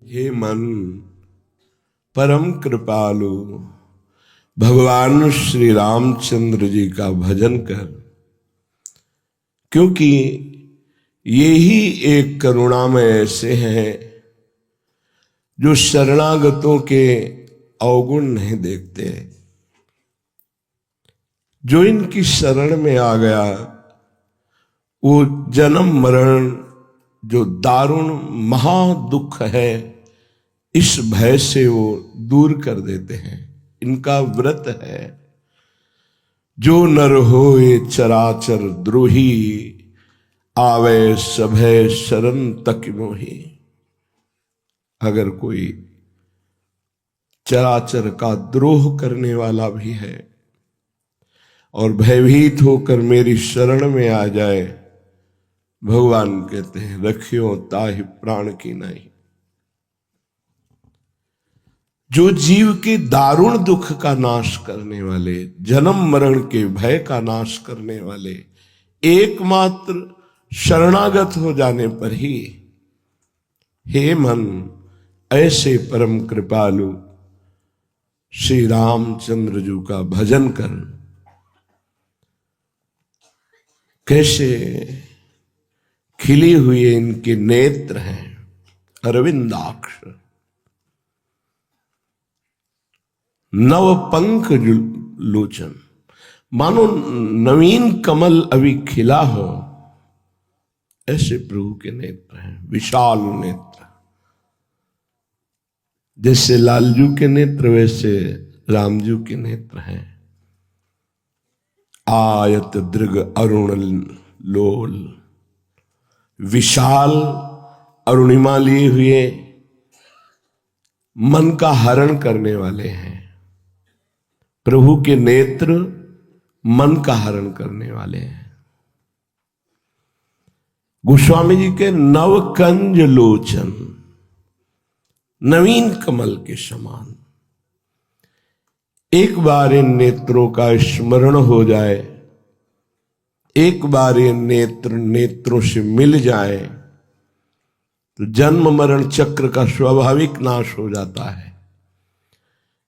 हे मन परम कृपालु भगवान श्री रामचंद्र जी का भजन कर, क्योंकि ये ही एक करुणामय ऐसे हैं जो शरणागतों के अवगुण नहीं देखते। जो इनकी शरण में आ गया वो जन्म मरण जो दारुण महादुख है, इस भय से वो दूर कर देते हैं। इनका व्रत है, जो नर होए चराचर द्रोही, आवे सभय शरण तक मोही। अगर कोई चराचर का द्रोह करने वाला भी है और भयभीत होकर मेरी शरण में आ जाए, भगवान कहते हैं रखियो ताहि प्राण की नहीं। जो जीव के दारुण दुख का नाश करने वाले, जन्म मरण के भय का नाश करने वाले, एकमात्र शरणागत हो जाने पर ही, हे मन ऐसे परम कृपालु श्री रामचंद्र जी का भजन कर। कैसे खिली हुई इनके नेत्र हैं, अरविंदाक्ष, नव पंख लोचन, मानो नवीन कमल अभी खिला हो, ऐसे प्रभु के नेत्र हैं, विशाल नेत्र। जैसे लालजू के नेत्र वैसे रामजू के नेत्र हैं। आयत दृग अरुण लोल, विशाल अरुणिमा लिए हुए मन का हरण करने वाले हैं। प्रभु के नेत्र मन का हरण करने वाले हैं। गोस्वामी जी के नवकंज लोचन, नवीन कमल के समान। एक बार इन नेत्रों का स्मरण हो जाए, एक बार ये नेत्रों से मिल जाए तो जन्म मरण चक्र का स्वाभाविक नाश हो जाता है,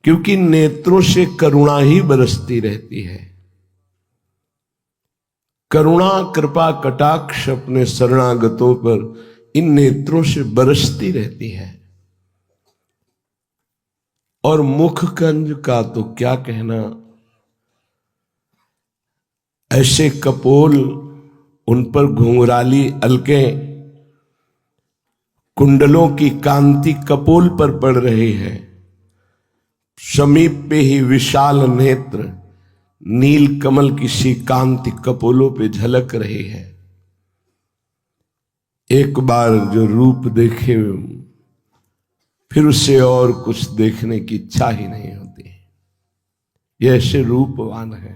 क्योंकि नेत्रों से करुणा ही बरसती रहती है। करुणा कृपा कटाक्ष अपने शरणागतों पर इन नेत्रों से बरसती रहती है। और मुख कंज का तो क्या कहना, ऐसे कपोल, उन पर घुंघराली अलकें, कुंडलों की कांति कपोल पर पड़ रही है। समीप पे ही विशाल नेत्र, नील कमल की सी कांति कपोलों पे झलक रही है। एक बार जो रूप देखे फिर उससे और कुछ देखने की इच्छा ही नहीं होती। ये ऐसे रूपवान है।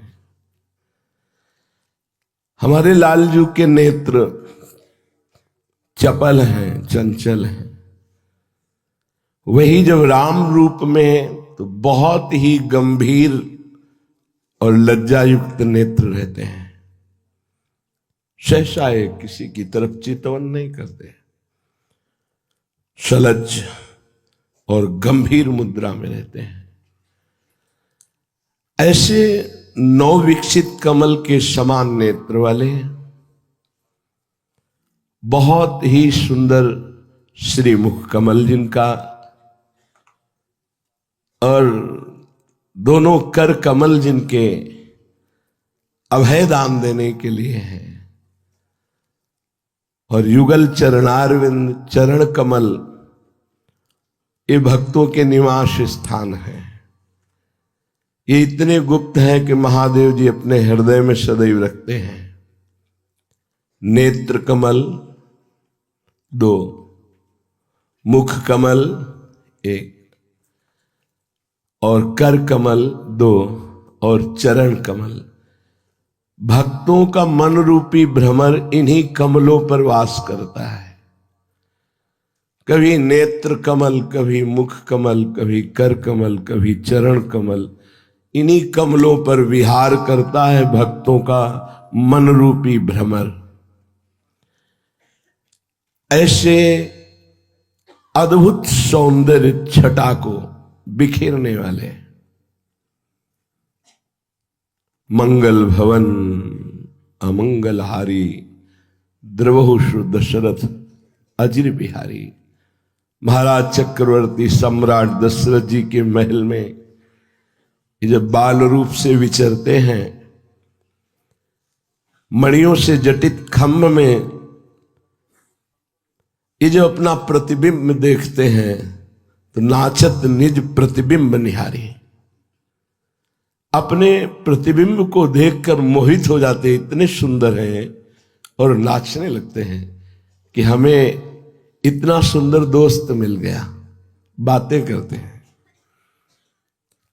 हमारे लालजू के नेत्र चपल हैं, चंचल हैं। वही जब राम रूप में तो बहुत ही गंभीर और लज्जायुक्त नेत्र रहते हैं। सहसा किसी की तरफ चितवन नहीं करते, सलज्ज और गंभीर मुद्रा में रहते हैं। ऐसे नवविकसित कमल के समान नेत्र वाले, बहुत ही सुंदर श्रीमुख कमल जिनका, और दोनों कर कमल जिनके अभय दान देने के लिए हैं, और युगल चरणारविंद चरण कमल ये भक्तों के निवास स्थान है। ये इतने गुप्त हैं कि महादेव जी अपने हृदय में सदैव रखते हैं। नेत्र कमल 2, मुख कमल 1, और कर कमल 2, और चरण कमल। भक्तों का मन रूपी भ्रमर इन्हीं कमलों पर वास करता है। कभी नेत्र कमल, कभी मुख कमल, कभी कर कमल, कभी चरण कमल, इन्हीं कमलों पर विहार करता है भक्तों का मन रूपी भ्रमर। ऐसे अद्भुत सौंदर्य छटा को बिखेरने वाले मंगल भवन अमंगलहारी द्रवहुषु दशरथ अजिर बिहारी। महाराज चक्रवर्ती सम्राट दशरथ जी के महल में ये जब बाल रूप से विचरते हैं, मणियों से जटित खम्भ में ये जो अपना प्रतिबिंब देखते हैं तो नाचत निज प्रतिबिंब निहारी। अपने प्रतिबिंब को देखकर मोहित हो जाते, इतने सुंदर हैं, और नाचने लगते हैं कि हमें इतना सुंदर दोस्त मिल गया। बातें करते हैं,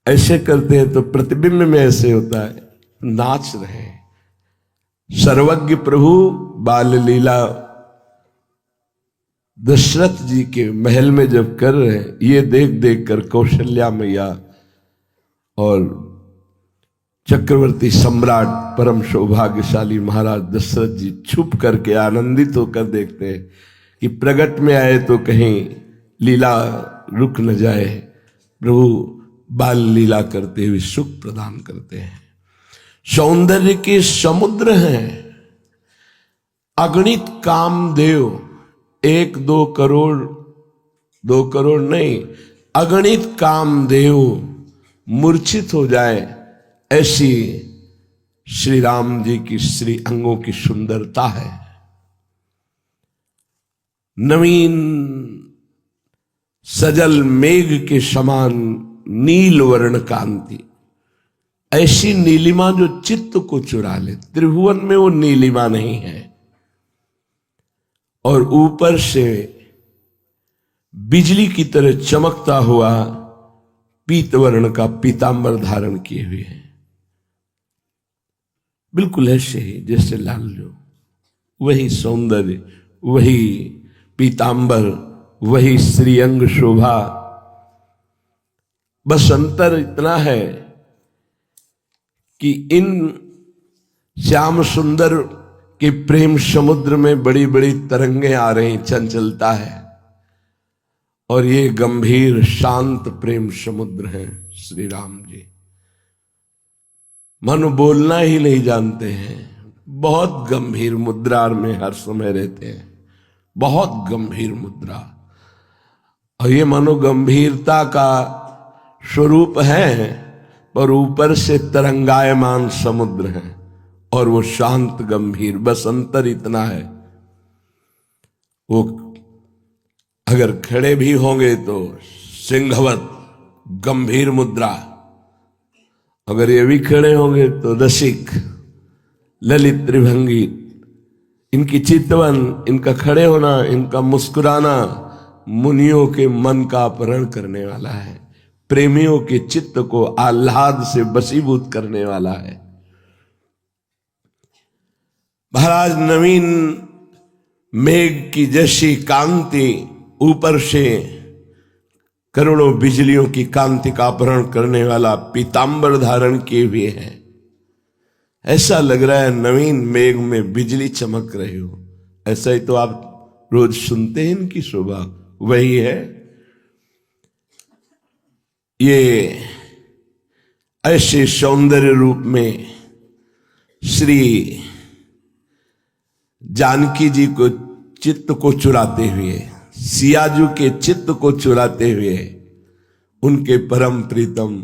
ऐसे करते हैं तो प्रतिबिंब में ऐसे होता है, नाच रहे हैं। सर्वज्ञ प्रभु बाल लीला दशरथ जी के महल में जब कर रहे हैं, ये देख देख कर कौशल्या मैया और चक्रवर्ती सम्राट परम सौभाग्यशाली महाराज दशरथ जी छुप करके आनंदित होकर देखते हैं कि प्रगट में आए तो कहीं लीला रुक न जाए। प्रभु बाल लीला करते हुए सुख प्रदान करते हैं। सौंदर्य के समुद्र हैं, अगणित कामदेव, 1-2 करोड़, 2 करोड़ नहीं, अगणित कामदेव मूर्छित हो जाए, ऐसी श्री राम जी की श्री अंगों की सुंदरता है। नवीन सजल मेघ के समान नील वर्ण कांति, ऐसी नीलिमा जो चित्त को चुरा ले। त्रिभुवन में वो नीलिमा नहीं है। और ऊपर से बिजली की तरह चमकता हुआ पीत वर्ण का पीतांबर धारण किए हुए हैं। बिल्कुल ऐसे ही जैसे लाल जो, वही सौंदर्य, वही पीतांबर, वही श्रीअंग शोभा। बस अंतर इतना है कि इन श्याम सुंदर के प्रेम समुद्र में बड़ी बड़ी तरंगें आ रही, चंचलता है, और ये गंभीर शांत प्रेम समुद्र है श्री राम जी। मन बोलना ही नहीं जानते हैं, बहुत गंभीर मुद्रा में हर समय रहते हैं, बहुत गंभीर मुद्रा। और ये मनो गंभीरता का स्वरूप है, पर ऊपर से तरंगायमान समुद्र है और वो शांत गंभीर। बस अंतर इतना है, वो अगर खड़े भी होंगे तो सिंहवत गंभीर मुद्रा, अगर ये भी खड़े होंगे तो रसिक ललित त्रिभंगी। इनकी चितवन, इनका खड़े होना, इनका मुस्कुराना मुनियों के मन का अपहरण करने वाला है, प्रेमियों के चित्त को आह्लाद से बसीभूत करने वाला है। महाराज नवीन मेघ की जैसी कांति, ऊपर से करोड़ों बिजलियों की कांति का अपहरण करने वाला पीतांबर धारण किए हुए हैं। ऐसा लग रहा है नवीन मेघ में बिजली चमक रही हो। ऐसा ही तो आप रोज सुनते हैं इनकी शोभा, वही है। ये ऐसे सौंदर्य रूप में श्री जानकी जी को चित्त को चुराते हुए, सियाजू के चित्त को चुराते हुए, उनके परम प्रीतम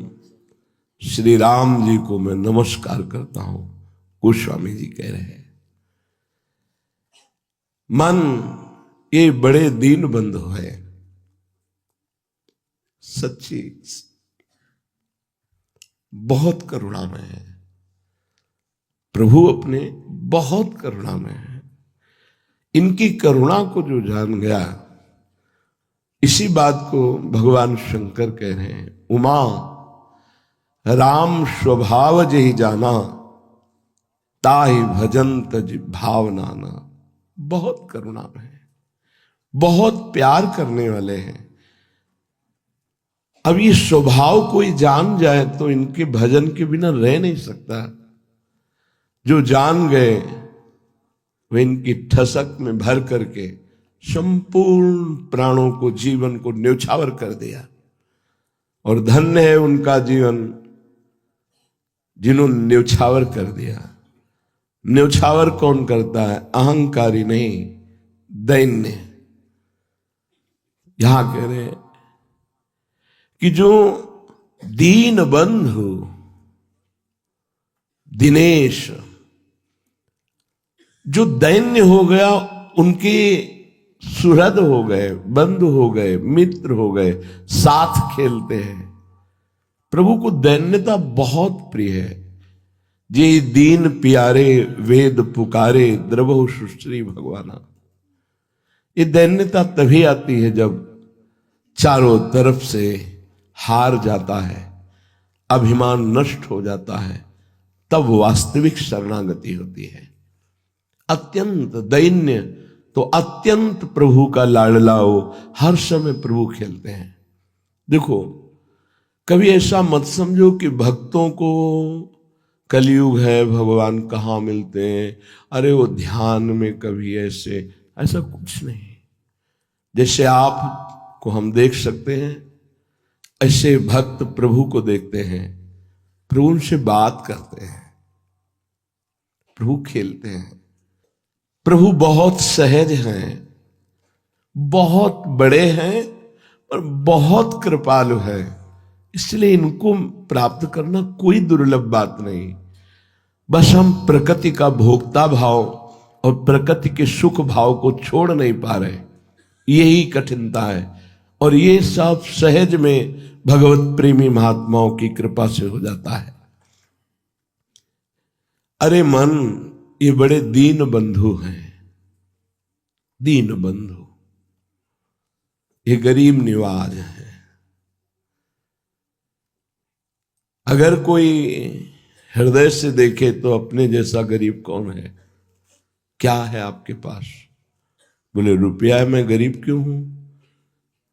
श्री राम जी को मैं नमस्कार करता हूं। गोस्वामी जी कह रहे हैं, मन ये बड़े दीन बंधु है, सच्ची बहुत करुणामय है। प्रभु अपने बहुत करुणामय है। इनकी करुणा को जो जान गया, इसी बात को भगवान शंकर कह रहे हैं, उमा राम स्वभाव जहि जाना, ताहि भजन तज भावनाना। बहुत करुणामय है, बहुत प्यार करने वाले हैं। अब ये स्वभाव कोई जान जाए तो इनके भजन के बिना रह नहीं सकता। जो जान गए वे इनकी ठसक में भर करके संपूर्ण प्राणों को, जीवन को न्यौछावर कर दिया। और धन्य है उनका जीवन जिन्होंने न्यौछावर कर दिया। न्यौछावर कौन करता है? अहंकारी नहीं, दैन्य। यहां कह रहे हैं कि जो दीन बंधु दिनेश, जो दैन्य हो गया, उनके सुहृद हो गए, बंधु हो गए, मित्र हो गए, साथ खेलते हैं। प्रभु को दैन्यता बहुत प्रिय है। जे दीन प्यारे वेद पुकारे, द्रवहु सुश्री भगवाना। ये दैन्यता तभी आती है जब चारों तरफ से हार जाता है, अभिमान नष्ट हो जाता है, तब वास्तविक शरणागति होती है। अत्यंत दैन्य तो अत्यंत प्रभु का लाडला हो, हर समय प्रभु खेलते हैं। देखो, कभी ऐसा मत समझो कि भक्तों को कलयुग है, भगवान कहाँ मिलते हैं, अरे वो ध्यान में कभी ऐसा कुछ नहीं। जैसे आप को हम देख सकते हैं, ऐसे भक्त प्रभु को देखते हैं, प्रभु उनसे बात करते हैं, प्रभु खेलते हैं। प्रभु बहुत सहज हैं, बहुत बड़े हैं और बहुत कृपालु है। इसलिए इनको प्राप्त करना कोई दुर्लभ बात नहीं। बस हम प्रकृति का भोक्ता भाव और प्रकृति के सुख भाव को छोड़ नहीं पा रहे, यही कठिनता है। और ये सब सहज में भगवत प्रेमी महात्माओं की कृपा से हो जाता है। अरे मन, ये बड़े दीन बंधु हैं, दीन बंधु, ये गरीब निवाज हैं। अगर कोई हृदय से देखे तो अपने जैसा गरीब कौन है? क्या है आपके पास? बोले रुपया है, मैं गरीब क्यों हूं?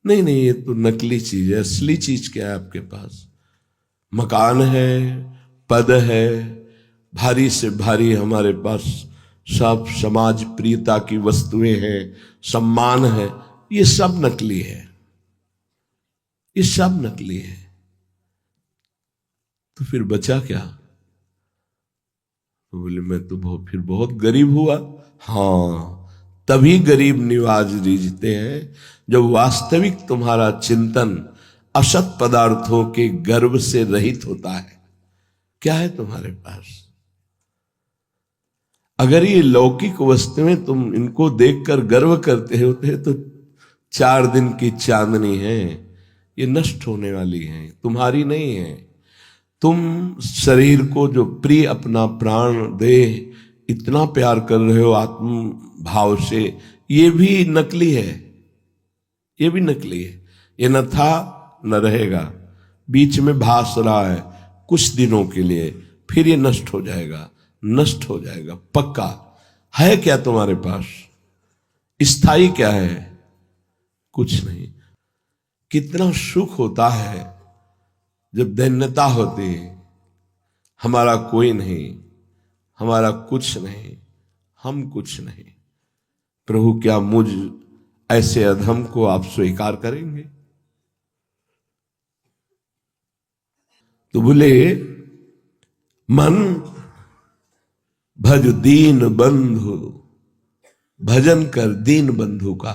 नहीं नहीं, ये तो नकली चीज है। असली चीज क्या है आपके पास? मकान है, पद है, भारी से भारी हमारे पास सब समाज प्रियता की वस्तुएं हैं, सम्मान है, ये सब नकली है, ये सब नकली है। तो फिर बचा क्या? तो बोले मैं तो फिर बहुत गरीब हुआ। हाँ, तभी गरीब निवाज रीझते हैं जब वास्तविक तुम्हारा चिंतन असत पदार्थों के गर्व से रहित होता है। क्या है तुम्हारे पास? अगर ये लौकिक वस्तुएं तुम इनको देखकर गर्व करते होते तो 4 दिन की चांदनी है, ये नष्ट होने वाली है, तुम्हारी नहीं है। तुम शरीर को जो प्रिय अपना प्राण दे इतना प्यार कर रहे हो आत्म भाव से, ये भी नकली है, ये भी नकली है। ये न था न रहेगा, बीच में भास रहा है कुछ दिनों के लिए, फिर ये नष्ट हो जाएगा, नष्ट हो जाएगा पक्का। है क्या तुम्हारे पास? स्थायी क्या है? कुछ नहीं। कितना सुख होता है जब दैन्यता होती है, हमारा कोई नहीं, हमारा कुछ नहीं, हम कुछ नहीं। प्रभु क्या मुझ ऐसे अधम को आप स्वीकार करेंगे? तो बोले मन भज दीन बंधु, भजन कर दीन बंधु का,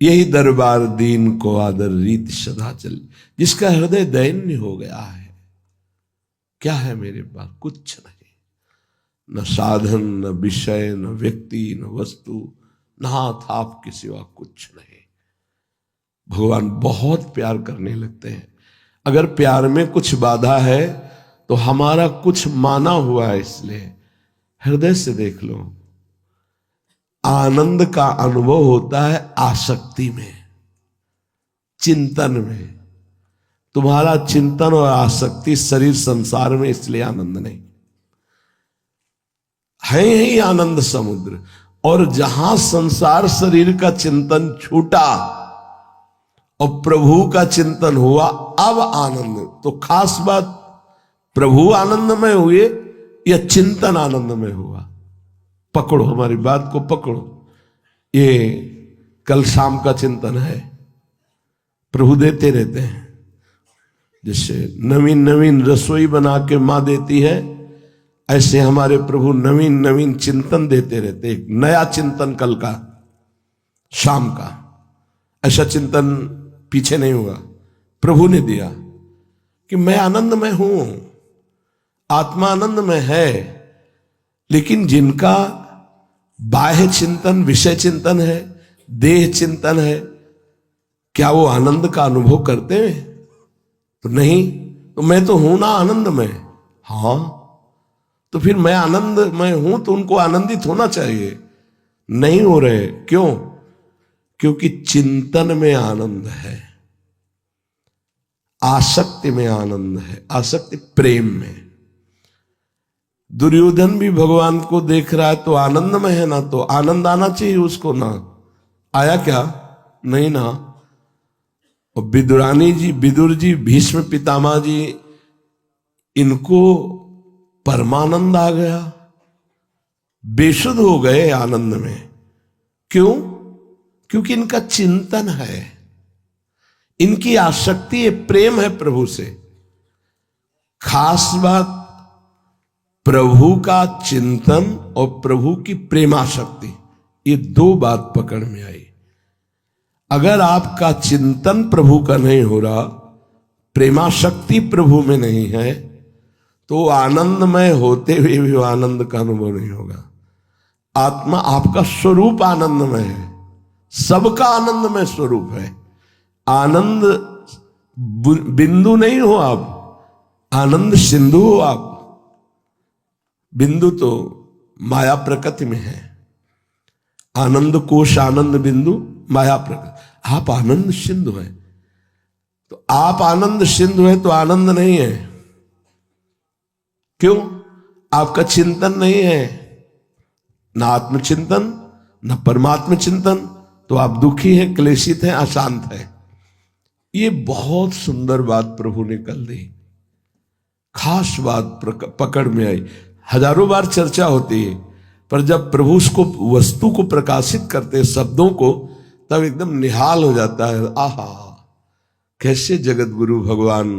यही दरबार दीन को आदर रीत सदा चल। जिसका हृदय दैन्य हो गया है, क्या है मेरे पास? कुछ नहीं, न साधन, न विषय, न व्यक्ति, न वस्तु, न हाथ आपके सिवा कुछ नहीं। भगवान बहुत प्यार करने लगते हैं। अगर प्यार में कुछ बाधा है तो हमारा कुछ माना हुआ है, इसलिए हृदय से देख लो। आनंद का अनुभव होता है आसक्ति में, चिंतन में। तुम्हारा चिंतन और आसक्ति शरीर संसार में, इसलिए आनंद नहीं है ही आनंद समुद्र। और जहां संसार शरीर का चिंतन छूटा और प्रभु का चिंतन हुआ, अब आनंद। तो खास बात, प्रभु आनंदमय हुए या चिंतन आनंदमय हुआ? पकड़ो, हमारी बात को पकड़ो। ये कल शाम का चिंतन है, प्रभु देते रहते हैं। जैसे नवीन नवीन रसोई बना के माँ देती है, ऐसे हमारे प्रभु नवीन नवीन चिंतन देते रहते। एक नया चिंतन कल का शाम का, ऐसा चिंतन पीछे नहीं हुआ, प्रभु ने दिया कि मैं आनंद में हूं, आत्मा आनंद में है, लेकिन जिनका बाह्य चिंतन विषय चिंतन है, देह चिंतन है, क्या वो आनंद का अनुभव करते हैं? तो नहीं। तो मैं तो हूं ना आनंद में। हां, तो फिर मैं आनंद में हूं तो उनको आनंदित होना चाहिए, नहीं हो रहे। क्यों? क्योंकि चिंतन में आनंद है, आसक्ति में आनंद है, आसक्ति प्रेम में। दुर्योधन भी भगवान को देख रहा है तो आनंद में है ना, तो आनंद आना चाहिए उसको ना। आया क्या? नहीं ना। और विदुरानी जी, विदुर जी, भीष्म पितामह जी, इनको परमानंद आ गया, बेसुध हो गए आनंद में। क्यों? क्योंकि इनका चिंतन है, इनकी आसक्ति है, प्रेम है प्रभु से। खास बात, प्रभु का चिंतन और प्रभु की प्रेमाशक्ति, ये दो बात पकड़ में आई। अगर आपका चिंतन प्रभु का नहीं हो रहा, प्रेमाशक्ति प्रभु में नहीं है, तो आनंदमय होते हुए भी आनंद का अनुभव नहीं होगा। आत्मा, आपका स्वरूप आनंदमय है, सबका आनंदमय स्वरूप है। आनंद बिंदु नहीं हो आप, आनंद सिंधु हो आप। बिंदु तो माया प्रकृति में है, आनंद कोश, आनंद बिंदु माया प्रकृति। आप आनंद सिंधु है, तो आप आनंद सिंधु है तो आनंद नहीं है। क्यों? आपका चिंतन नहीं है, ना आत्मचिंतन ना परमात्म चिंतन, तो आप दुखी हैं, क्लेशित हैं, अशांत हैं। ये बहुत सुंदर बात प्रभु ने कल दी, खास बात पकड़ में आई। हजारों बार चर्चा होती है, पर जब प्रभु उसको, वस्तु को प्रकाशित करते हैं, शब्दों को, तब एकदम निहाल हो जाता है। आहा, कैसे जगत गुरु भगवान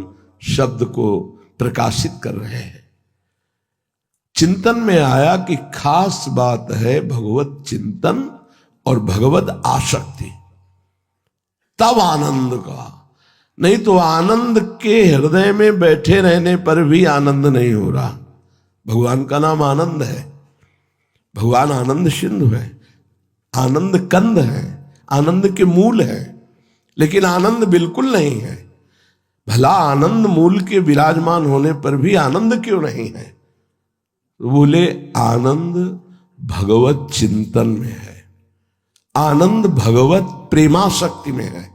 शब्द को प्रकाशित कर रहे हैं। चिंतन में आया कि खास बात है भगवत चिंतन और भगवत आसक्ति, तब आनंद का। नहीं तो आनंद के हृदय में बैठे रहने पर भी आनंद नहीं हो रहा। भगवान का नाम आनंद है, भगवान आनंद सिंधु है, आनंद कंद है, आनंद के मूल है, लेकिन आनंद बिल्कुल नहीं है। भला आनंद मूल के विराजमान होने पर भी आनंद क्यों नहीं है? तो बोले आनंद भगवत चिंतन में है, आनंद भगवत प्रेमाशक्ति में है।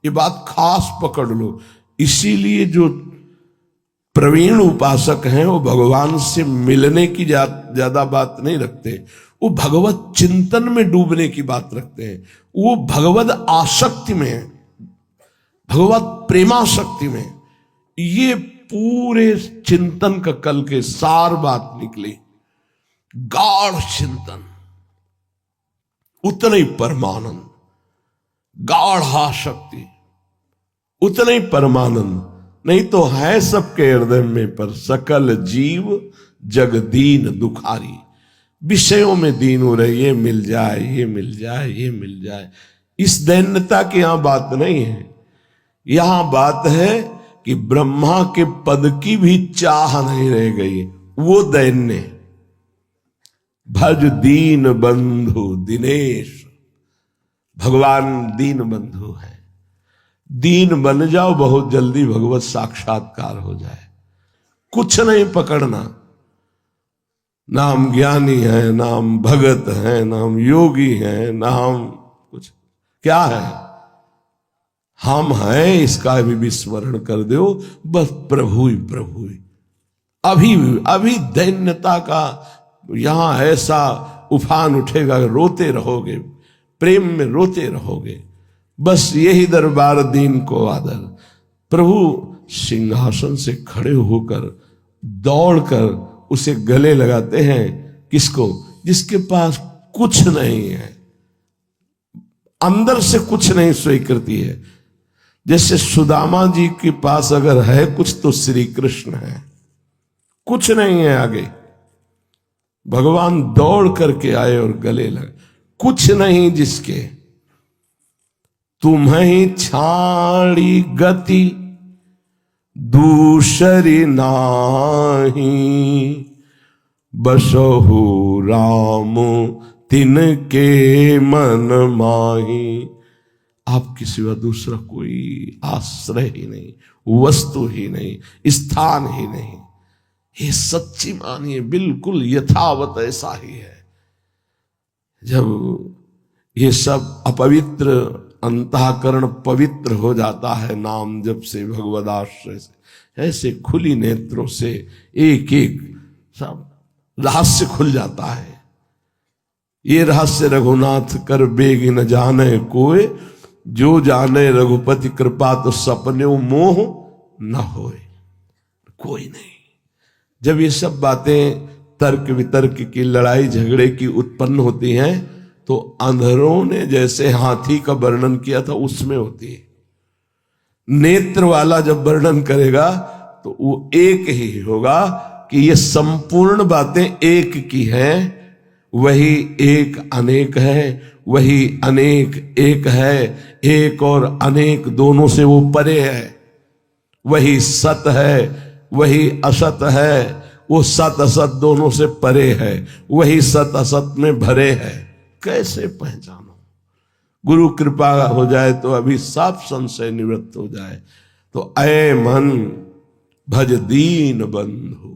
ये बात खास पकड़ लो। इसीलिए जो प्रवीण उपासक हैं वो भगवान से मिलने की ज्यादा बात नहीं रखते, वो भगवत चिंतन में डूबने की बात रखते हैं। वो भगवत आसक्ति में, भगवत प्रेमाशक्ति में। ये पूरे चिंतन का कल के सार बात निकली। गाढ़ चिंतन, उतना ही परमानंद, गाढ़ आसक्ति, उतना ही परमानंद। नहीं तो है सबके हृदय में, पर सकल जीव जग दीन दुखारी। विषयों में दीन हो रहे, ये मिल जाए, ये मिल जाए, ये मिल जाए। इस दैन्यता की यहां बात नहीं है। यहां बात है कि ब्रह्मा के पद की भी चाह नहीं रह गई, वो दैन्य। भज दीन बंधु दिनेश, भगवान दीन बंधु है। दीन बन जाओ, बहुत जल्दी भगवत साक्षात्कार हो जाए। कुछ नहीं पकड़ना, नाम ज्ञानी है, नाम भगत है, नाम योगी है, नाम कुछ क्या है, हम हैं इसका भी विस्मरण कर दो, बस प्रभु ही प्रभु ही। अभी अभी दैन्यता का यहां ऐसा उफान उठेगा, रोते रहोगे, प्रेम में रोते रहोगे। बस यही दरबार दीन को आदर। प्रभु सिंहासन से खड़े होकर दौड़कर उसे गले लगाते हैं। किसको? जिसके पास कुछ नहीं है, अंदर से कुछ नहीं स्वीकृति है। जैसे सुदामा जी के पास अगर है कुछ तो श्री कृष्ण है, कुछ नहीं है आगे। भगवान दौड़ करके आए और गले लगे। कुछ नहीं जिसके, तुम्हें छाड़ी गति दूसरी नाही, बसहु राम तिनके मन माही। आपके सिवा दूसरा कोई आश्रय ही नहीं, वस्तु ही नहीं, स्थान ही नहीं। ये सच्ची मानिए, बिल्कुल यथावत ऐसा ही है। जब ये सब अपवित्र अंतःकरण पवित्र हो जाता है नाम जप से, भगवदाश्रय से, ऐसे खुली नेत्रों से एक एक सब रहस्य खुल जाता है। ये रहस्य रघुनाथ कर बेग न जाने कोई, जो जाने रघुपति कृपा तो सपने मोह न होए। कोई नहीं। जब ये सब बातें तर्क वितर्क की, लड़ाई झगड़े की उत्पन्न होती हैं तो अंधरों ने जैसे हाथी का वर्णन किया था उसमें होती है। नेत्र वाला जब वर्णन करेगा तो वो एक ही होगा कि ये संपूर्ण बातें एक की हैं। वही एक अनेक है, वही अनेक एक है, एक और अनेक दोनों से वो परे है। वही सत है, वही असत है, वो सत असत दोनों से परे है। वही सत असत में भरे है। कैसे पहचानो? गुरु कृपा हो जाए तो अभी साफ संशय निवृत्त हो जाए तो ऐ मन भज दीन बंधु।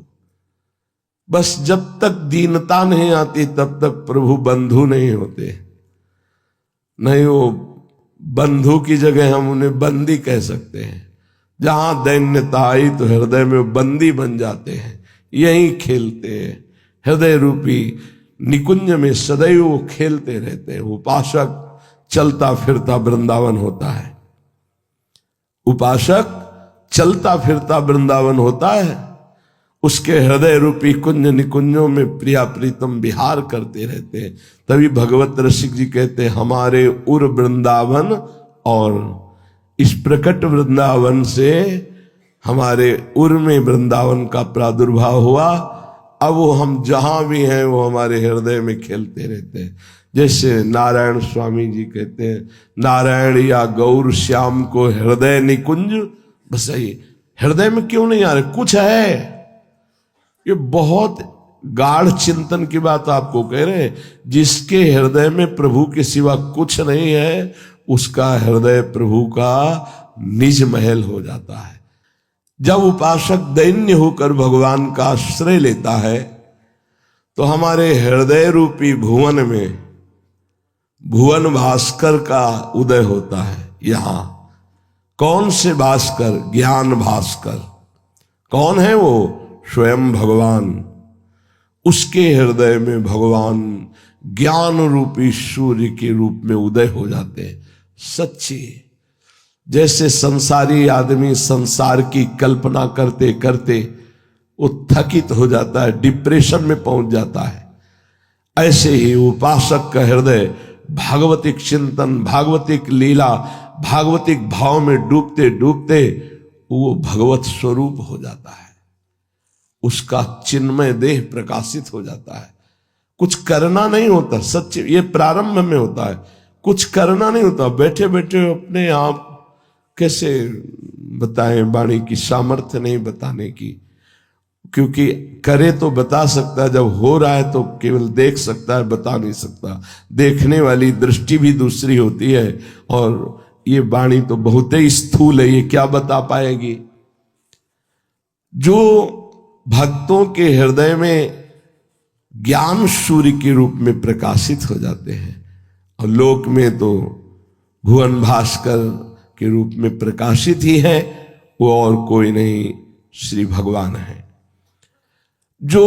बस जब तक दीनता नहीं आती तब तक प्रभु बंधु नहीं होते। नहीं, वो बंधु की जगह हम उन्हें बंदी कह सकते हैं। जहां दैन्यता आई तो हृदय में बंदी बन जाते हैं, यहीं खेलते हैं। हृदय रूपी निकुंज में सदैव वो खेलते रहते हैं। उपासक चलता फिरता वृंदावन होता है। उपासक चलता फिरता वृंदावन होता है। उसके हृदय रूपी कुंज निकुंजों में प्रिया प्रीतम विहार करते रहते हैं। तभी भगवत रसिक जी कहते हैं, हमारे उर वृंदावन, और इस प्रकट वृंदावन से हमारे उर में वृंदावन का प्रादुर्भाव हुआ। अब वो हम जहां भी हैं वो हमारे हृदय में खेलते रहते हैं। जैसे नारायण स्वामी जी कहते हैं, नारायण या गौर श्याम को हृदय निकुंज बसाइए। हृदय में क्यों नहीं आ रहे? कुछ है। ये बहुत गाढ़ चिंतन की बात आपको कह रहे हैं। जिसके हृदय में प्रभु के सिवा कुछ नहीं है, उसका हृदय प्रभु का निज महल हो जाता है। जब उपासक दैन्य होकर भगवान का आश्रय लेता है तो हमारे हृदय रूपी भुवन में भुवन भास्कर का उदय होता है। यहां कौन से भास्कर? ज्ञान भास्कर। कौन है वो? स्वयं भगवान। उसके हृदय में भगवान ज्ञान रूपी सूर्य के रूप में उदय हो जाते हैं। सच्ची, जैसे संसारी आदमी संसार की कल्पना करते करते वो थकित हो जाता है, डिप्रेशन में पहुंच जाता है, ऐसे ही उपासक का हृदय भागवतिक चिंतन, भागवतिक लीला, भागवतिक भाव में डूबते डूबते वो भगवत स्वरूप हो जाता है। उसका चिन्मय देह प्रकाशित हो जाता है। कुछ करना नहीं होता। सच्चे, ये प्रारंभ में होता है। कुछ करना नहीं होता। बैठे बैठे अपने आप कैसे बताएं? वाणी की सामर्थ्य नहीं बताने की, क्योंकि करे तो बता सकता है, जब हो रहा है तो केवल देख सकता है, बता नहीं सकता। देखने वाली दृष्टि भी दूसरी होती है, और ये वाणी तो बहुत ही स्थूल है, ये क्या बता पाएगी? जो भक्तों के हृदय में ज्ञान सूर्य के रूप में प्रकाशित हो जाते हैं, और लोक में तो भुवन भास्कर के रूप में प्रकाशित ही है, वो और कोई नहीं, श्री भगवान है। जो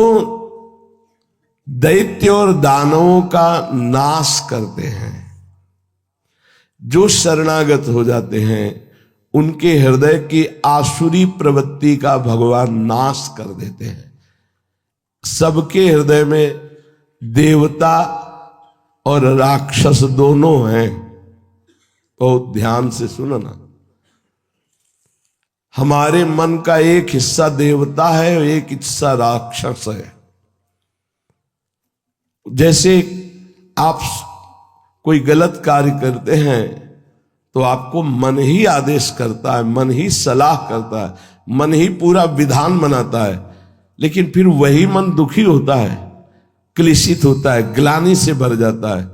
दैत्य और दानवों का नाश करते हैं, जो शरणागत हो जाते हैं, उनके हृदय की आसुरी प्रवृत्ति का भगवान नाश कर देते हैं। सबके हृदय में देवता और राक्षस दोनों हैं। बहुत ध्यान से सुनो ना। हमारे मन का एक हिस्सा देवता है और एक हिस्सा राक्षस है। जैसे आप कोई गलत कार्य करते हैं तो आपको मन ही आदेश करता है, मन ही सलाह करता है, मन ही पूरा विधान बनाता है, लेकिन फिर वही मन दुखी होता है, क्लेशित होता है, ग्लानि से भर जाता है।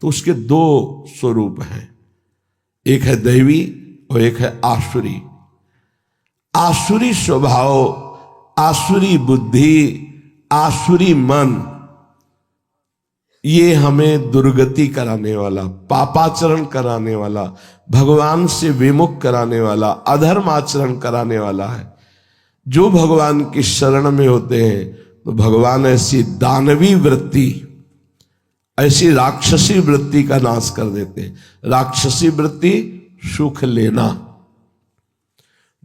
तो उसके दो स्वरूप हैं, एक है दैवी और एक है आसुरी। आसुरी स्वभाव, आसुरी बुद्धि, आसुरी मन, ये हमें दुर्गति कराने वाला, पापाचरण कराने वाला, भगवान से विमुख कराने वाला, अधर्म आचरण कराने वाला है। जो भगवान की शरण में होते हैं तो भगवान ऐसी दानवी वृत्ति, ऐसी राक्षसी वृत्ति का नाश कर देते हैं। राक्षसी वृत्ति सुख लेना,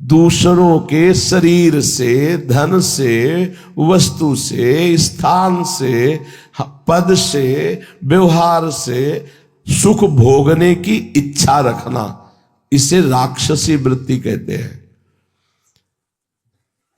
दूसरों के शरीर से, धन से, वस्तु से, स्थान से, पद से, व्यवहार से सुख भोगने की इच्छा रखना, इसे राक्षसी वृत्ति कहते हैं।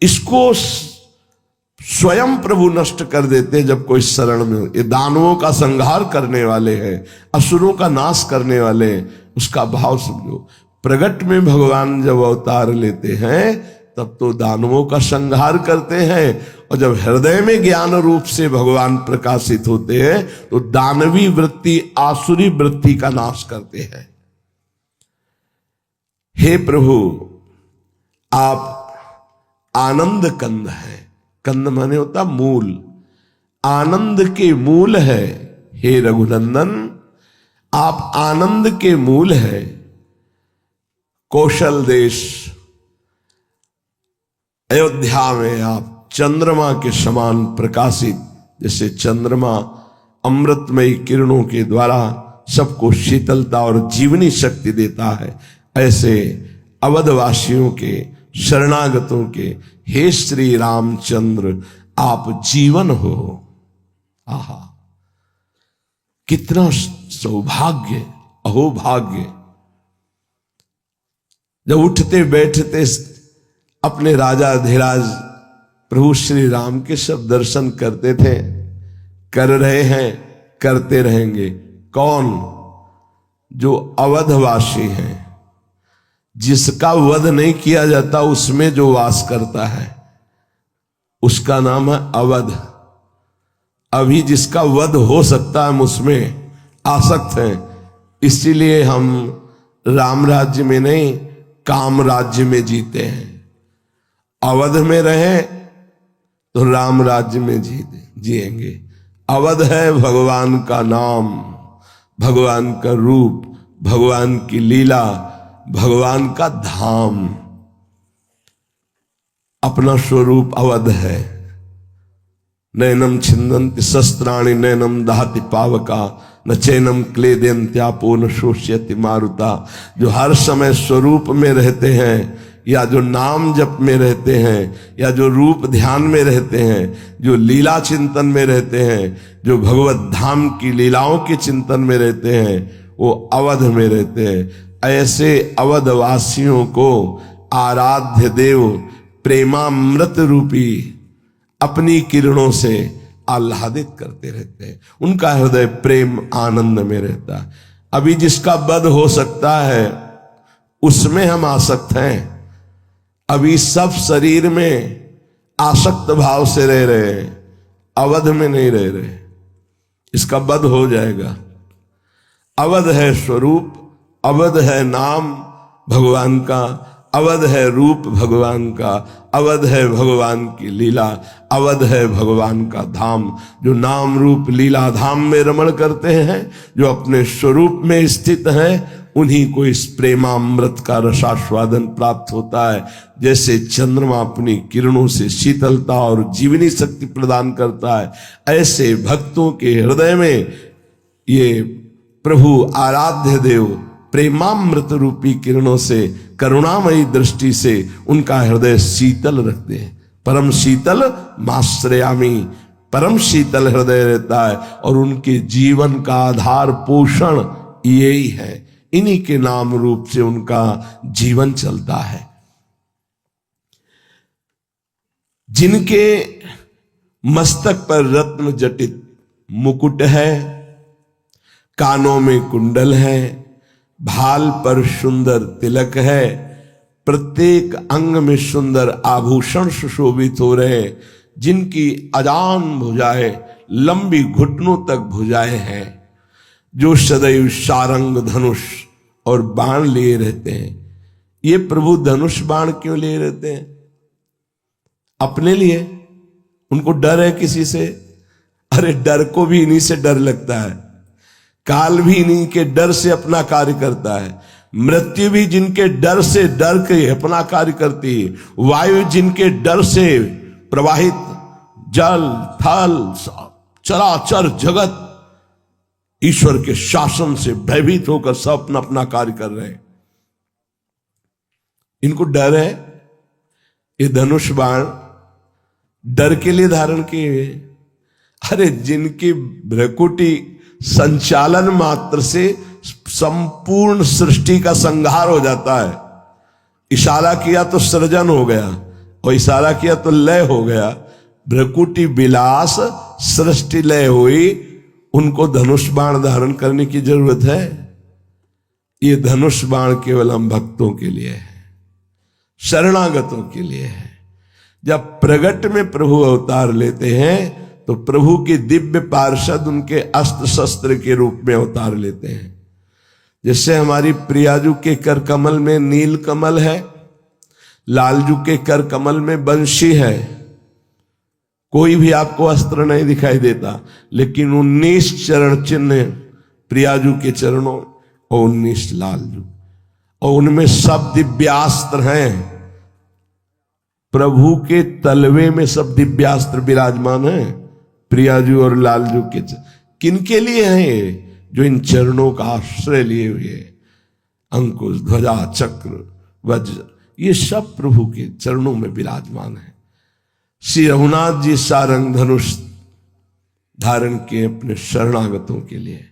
इसको स्वयं प्रभु नष्ट कर देते हैं जब कोई शरण में हो। ये दानवों का संहार करने वाले हैं, असुरों का नाश करने वाले हैं, उसका भाव समझो। प्रगट में भगवान जब अवतार लेते हैं तब तो दानवों का संहार करते हैं, और जब हृदय में ज्ञान रूप से भगवान प्रकाशित होते हैं तो दानवी वृत्ति, आसुरी वृत्ति का नाश करते हैं। हे प्रभु, आप आनंद कंद है। कंद माने होता मूल, आनंद के मूल है। हे रघुनंदन, आप आनंद के मूल है। कौशल देश अयोध्या में आप चंद्रमा के समान प्रकाशित, जैसे चंद्रमा अमृतमयी किरणों के द्वारा सबको शीतलता और जीवनी शक्ति देता है, ऐसे अवधवासियों के, शरणागतों के हे श्री रामचंद्र आप जीवन हो। आहा, कितना सौभाग्य, अहोभाग्य। जब उठते बैठते अपने राजा धीराज प्रभु श्री राम के सब दर्शन करते थे, कर रहे हैं, करते रहेंगे। कौन? जो अवधवासी हैं, जिसका वध नहीं किया जाता उसमें जो वास करता है उसका नाम है अवध। अभी जिसका वध हो सकता है हम उसमें आसक्त हैं, इसीलिए हम राम राज्य में नहीं काम राज्य में जीते हैं। अवध में रहे तो राम राज्य में जिएंगे। अवध है भगवान का नाम, भगवान का रूप, भगवान की लीला, भगवान का धाम। अपना स्वरूप अवध है। नैनम छिन्दन्ति शस्त्राणि नैनम दहति पावका न चैनम क्लेदयन्त्यापो न शोष्यति मारुता। जो हर समय स्वरूप में रहते हैं, या जो नाम जप में रहते हैं, या जो रूप ध्यान में रहते हैं, जो लीला चिंतन में रहते हैं, जो भगवत धाम की लीलाओं के चिंतन में रहते हैं, वो अवध में रहते हैं। ऐसे अवधवासियों को आराध्य देव प्रेमामृत रूपी अपनी किरणों से आह्लादित करते रहते हैं। उनका हृदय प्रेम आनंद में रहता है। अभी जिसका वध हो सकता है उसमें हम आसक्त हैं। अभी सब शरीर में आसक्त भाव से रह रहे हैं, अवध में नहीं रह रहे। इसका वध हो जाएगा। अवध है स्वरूप, अवध है नाम भगवान का, अवध है रूप भगवान का, अवध है भगवान की लीला, अवध है भगवान का धाम। जो नाम रूप लीला धाम में रमण करते हैं, जो अपने स्वरूप में स्थित हैं, उन्हीं को इस प्रेमामृत का रसास्वादन प्राप्त होता है। जैसे चंद्रमा अपनी किरणों से शीतलता और जीवनी शक्ति प्रदान करता है, ऐसे भक्तों के हृदय में ये प्रभु आराध्य देव प्रेमामृत रूपी किरणों से, करुणामयी दृष्टि से उनका हृदय शीतल रखते हैं। परम शीतल माश्रयामी, परम शीतल हृदय रहता है। और उनके जीवन का आधार पोषण यही है। इन्हीं के नाम रूप से उनका जीवन चलता है। जिनके मस्तक पर रत्न जटित मुकुट है, कानों में कुंडल है, भाल पर सुंदर तिलक है, प्रत्येक अंग में सुंदर आभूषण सुशोभित हो रहे, जिनकी अजान भुजाएं लंबी घुटनों तक भुजाएं हैं, जो सदैव सारंग धनुष और बाण लिए रहते हैं। ये प्रभु धनुष बाण क्यों लिए रहते हैं? अपने लिए? उनको डर है किसी से? अरे डर को भी इन्हीं से डर लगता है। काल भी इन्हीं के डर से अपना कार्य करता है। मृत्यु भी जिनके डर से डर के अपना कार्य करती है। वायु जिनके डर से प्रवाहित, जल थल चराचर जगत ईश्वर के शासन से भयभीत होकर सब अपना अपना कार्य कर रहे हैं। इनको डर है। ये धनुष बाण डर के लिए धारण किए। अरे जिनकी भ्रकुटी संचालन मात्र से संपूर्ण सृष्टि का संहार हो जाता है। इशारा किया तो सृजन हो गया और इशारा किया तो लय हो गया। भ्रकुटी विलास सृष्टि लय हुई, उनको धनुष बाण धारण करने की जरूरत है? ये धनुष बाण केवल हम भक्तों के लिए है, शरणागतों के लिए है। जब प्रगट में प्रभु अवतार लेते हैं तो प्रभु की दिव्य पार्षद उनके अस्त्र शस्त्र के रूप में अवतार लेते हैं। जैसे हमारी प्रियाजू के कर कमल में नील कमल है, लालजू के कर कमल में बंशी है। कोई भी आपको अस्त्र नहीं दिखाई देता, लेकिन 19 चरण चिन्ह प्रियाजू के चरणों और 19 लालजू, और उनमें सब दिव्यास्त्र हैं। प्रभु के तलवे में सब दिव्यास्त्र विराजमान हैं। प्रियाजू और लालजू के किनके लिए हैं ये? जो इन चरणों का आश्रय लिए हुए, अंकुश, ध्वजा, चक्र, वज्र, ये सब प्रभु के चरणों में विराजमान है। श्री रघुनाथ जी सारंग धनुष धारण किए अपने शरणागतों के लिए।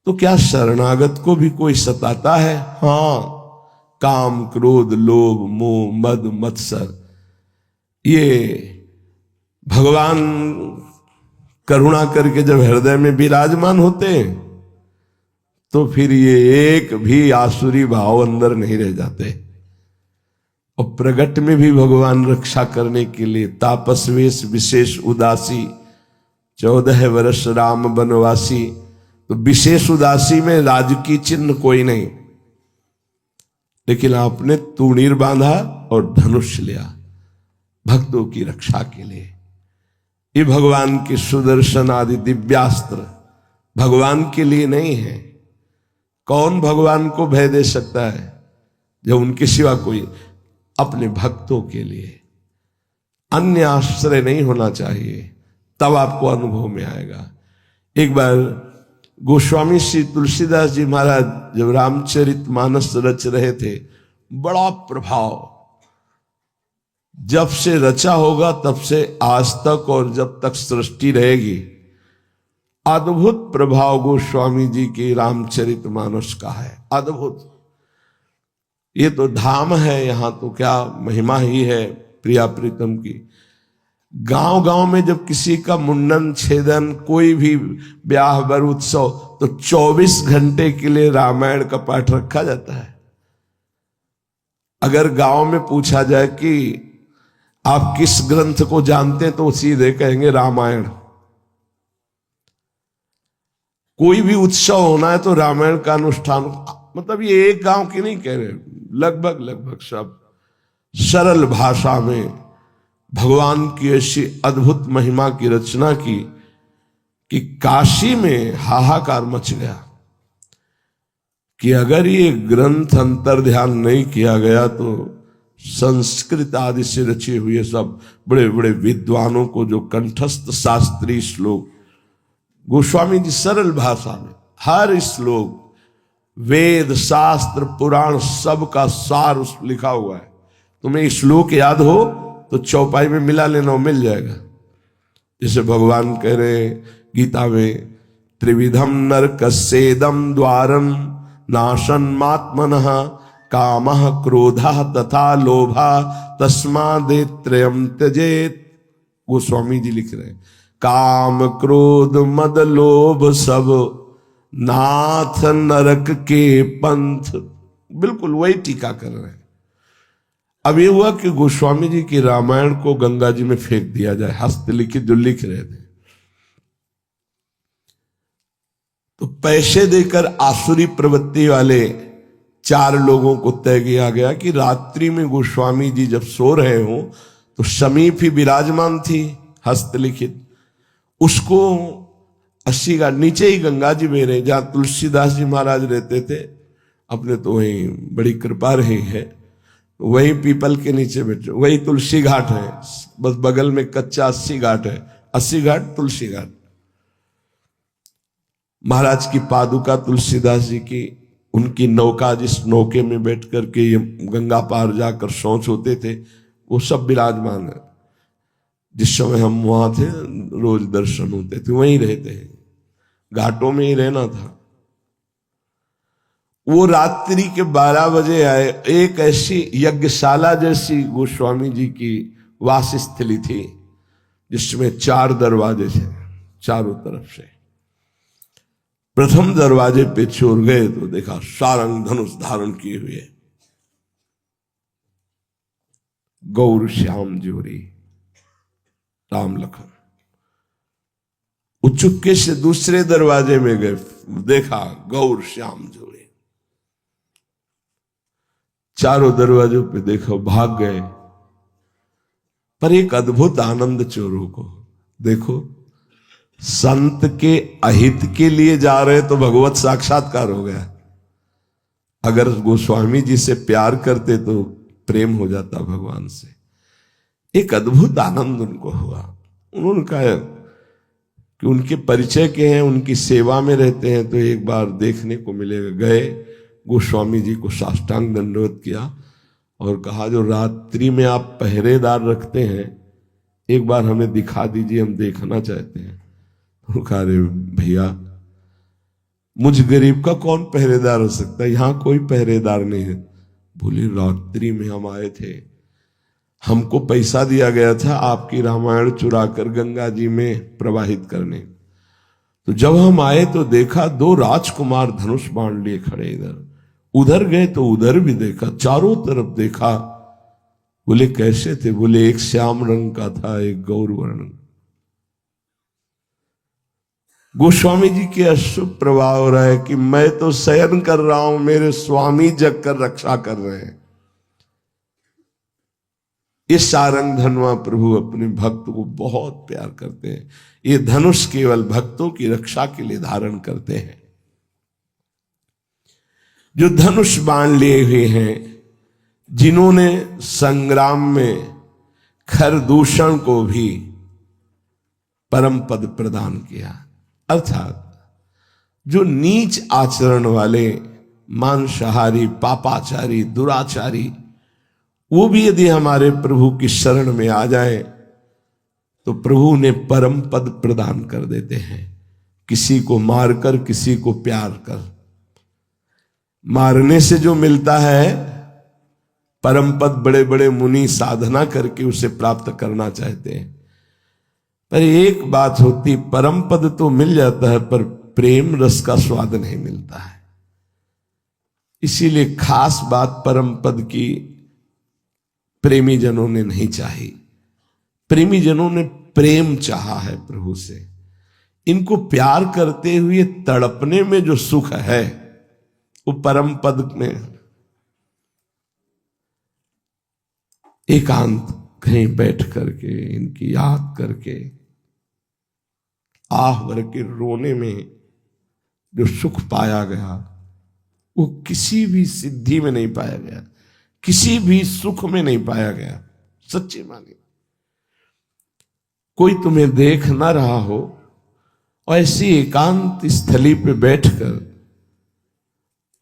तो क्या शरणागत को भी कोई सताता है? हाँ, काम, क्रोध, लोभ, मोह, मद, मत्सर, ये भगवान करुणा करके जब हृदय में विराजमान होते तो फिर ये एक भी आसुरी भाव अंदर नहीं रह जाते। और प्रगट में भी भगवान रक्षा करने के लिए तापस वेश विशेष उदासी, 14 वर्ष राम वनवासी। तो विशेष उदासी में राजकी चिन्ह कोई नहीं, लेकिन आपने तूणीर बांधा और धनुष लिया भक्तों की रक्षा के लिए। ये भगवान के सुदर्शन आदि दिव्यास्त्र भगवान के लिए नहीं है। कौन भगवान को भय दे सकता है जब उनके सिवा कोई? अपने भक्तों के लिए। अन्य आश्रय नहीं होना चाहिए, तब आपको अनुभव में आएगा। एक बार गोस्वामी श्री तुलसीदास जी महाराज जब रामचरितमानस रच रहे थे, बड़ा प्रभाव, जब से रचा होगा तब से आज तक और जब तक सृष्टि रहेगी, अद्भुत प्रभाव गोस्वामी जी के रामचरितमानस का है। अद्भुत। ये तो धाम है, यहां तो क्या महिमा ही है प्रिया प्रीतम की। गांव गांव में जब किसी का मुंडन, छेदन, कोई भी ब्याह बर उत्सव, तो 24 घंटे के लिए रामायण का पाठ रखा जाता है। अगर गांव में पूछा जाए कि आप किस ग्रंथ को जानते हैं तो सीधे कहेंगे रामायण। कोई भी उत्सव होना है तो रामायण का अनुष्ठान, मतलब ये एक गांव की नहीं कह रहे, लगभग सब सरल भाषा में भगवान की ऐसी अद्भुत महिमा की रचना की कि काशी में हाहाकार मच गया कि अगर ये ग्रंथ अंतर ध्यान नहीं किया गया तो संस्कृत आदि से रचे हुए सब बड़े बड़े विद्वानों को जो कंठस्थ शास्त्रीय श्लोक, गोस्वामी जी सरल भाषा में हर श्लोक वेद, शास्त्र, पुराण सब का सार उस लिखा हुआ है। तुम्हें श्लोक याद हो तो चौपाई में मिला लेना, मिल जाएगा। जैसे भगवान कह रहे गीता में, त्रिविधम नरकस्येदम द्वारम नाशन्मात्मनः कामः क्रोधः तथा लोभः तस्मादेत्रयम् त्यजेत। गोस्वामी जी लिख रहे हैं, काम क्रोध मद लोभ सब नाथ नरक के पंथ। बिल्कुल वही टीका कर रहे हैं। अब ये हुआ कि गोस्वामी जी की रामायण को गंगा जी में फेंक दिया जाए, हस्तलिखित जो लिख रहे थे। तो पैसे देकर आसुरी प्रवृत्ति वाले 4 लोगों को तय किया गया कि रात्रि में गोस्वामी जी जब सो रहे हो तो समीप ही विराजमान थी हस्तलिखित, उसको 80 घाट नीचे ही गंगा जी में रहे, जहां तुलसीदास जी महाराज रहते थे अपने, तो वही बड़ी कृपा रही है, वही पीपल के नीचे बैठे, वही तुलसी घाट है, बस बगल में कच्चा 80 घाट है, 80 घाट तुलसी घाट। महाराज की पादुका तुलसीदास जी की, उनकी नौका, जिस नौके में बैठ करके ये गंगा पार जाकर शौच होते थे, वो सब विराजमान है। जिस समय हम वहां थे रोज दर्शन होते थे, वहीं रहते हैं, घाटों में ही रहना था। वो रात्रि के 12 बजे आए। एक ऐसी यज्ञशाला जैसी गोस्वामी जी की वास स्थली थी जिसमें 4 दरवाजे थे चारों तरफ से। प्रथम दरवाजे पे चोर गए तो देखा सारंग धनुष धारण किए हुए गौर श्याम जोरी राम लखन। वो चुपके से दूसरे दरवाजे में गए, देखा गौर श्याम जोड़ी। चारों दरवाजों पे देखो, भाग गए। पर एक अद्भुत आनंद चोरों को, देखो संत के अहित के लिए जा रहे तो भगवत साक्षात्कार हो गया। अगर गोस्वामी जी से प्यार करते तो प्रेम हो जाता भगवान से। एक अद्भुत आनंद उनको हुआ। उन्होंने कहा कि उनके परिचय के हैं, उनकी सेवा में रहते हैं, तो एक बार देखने को मिलेगा। गए, गोस्वामी जी को साष्टांग दंडवत किया और कहा, जो रात्रि में आप पहरेदार रखते हैं एक बार हमें दिखा दीजिए, हम देखना चाहते हैं। तो कहा, अरे भैया, मुझ गरीब का कौन पहरेदार हो सकता है, यहां कोई पहरेदार नहीं है। बोले, रात्रि में हम आए थे, हमको पैसा दिया गया था आपकी रामायण चुरा कर गंगा जी में प्रवाहित करने। तो जब हम आए तो देखा 2 राजकुमार धनुष बाण लिए खड़े, इधर उधर गए तो उधर भी देखा, चारों तरफ देखा। बोले, कैसे थे? बोले, एक श्याम रंग का था, एक गौर वर्ण। गोस्वामी जी के अशुभ प्रभाव हो रहा है कि मैं तो शयन कर रहा हूं, मेरे स्वामी जग कर रक्षा कर रहे हैं। इस सारंग धनवा प्रभु अपने भक्त को बहुत प्यार करते हैं। ये धनुष केवल भक्तों की रक्षा के लिए धारण करते हैं। जो धनुष बाण लिए हुए हैं, जिन्होंने संग्राम में खरदूषण को भी परम पद प्रदान किया, अर्थात जो नीच आचरण वाले, मांसाहारी, पापाचारी, दुराचारी, वो भी यदि हमारे प्रभु की शरण में आ जाए तो प्रभु उन्हें परम पद प्रदान कर देते हैं। किसी को मारकर, किसी को प्यार कर। मारने से जो मिलता है परम पद, बड़े बड़े मुनि साधना करके उसे प्राप्त करना चाहते हैं। पर एक बात होती, परम पद तो मिल जाता है पर प्रेम रस का स्वाद नहीं मिलता है। इसीलिए खास बात परम पद की प्रेमी जनों ने नहीं चाही। प्रेमी जनों ने प्रेम चाहा है प्रभु से। इनको प्यार करते हुए तड़पने में जो सुख है वो परम पद में एकांत कहीं बैठ करके इनकी याद करके आह भर के रोने में जो सुख पाया गया वो किसी भी सिद्धि में नहीं पाया गया, किसी भी सुख में नहीं पाया गया। सच्ची मानी, कोई तुम्हें देख ना रहा हो और ऐसी एकांत स्थली पे बैठकर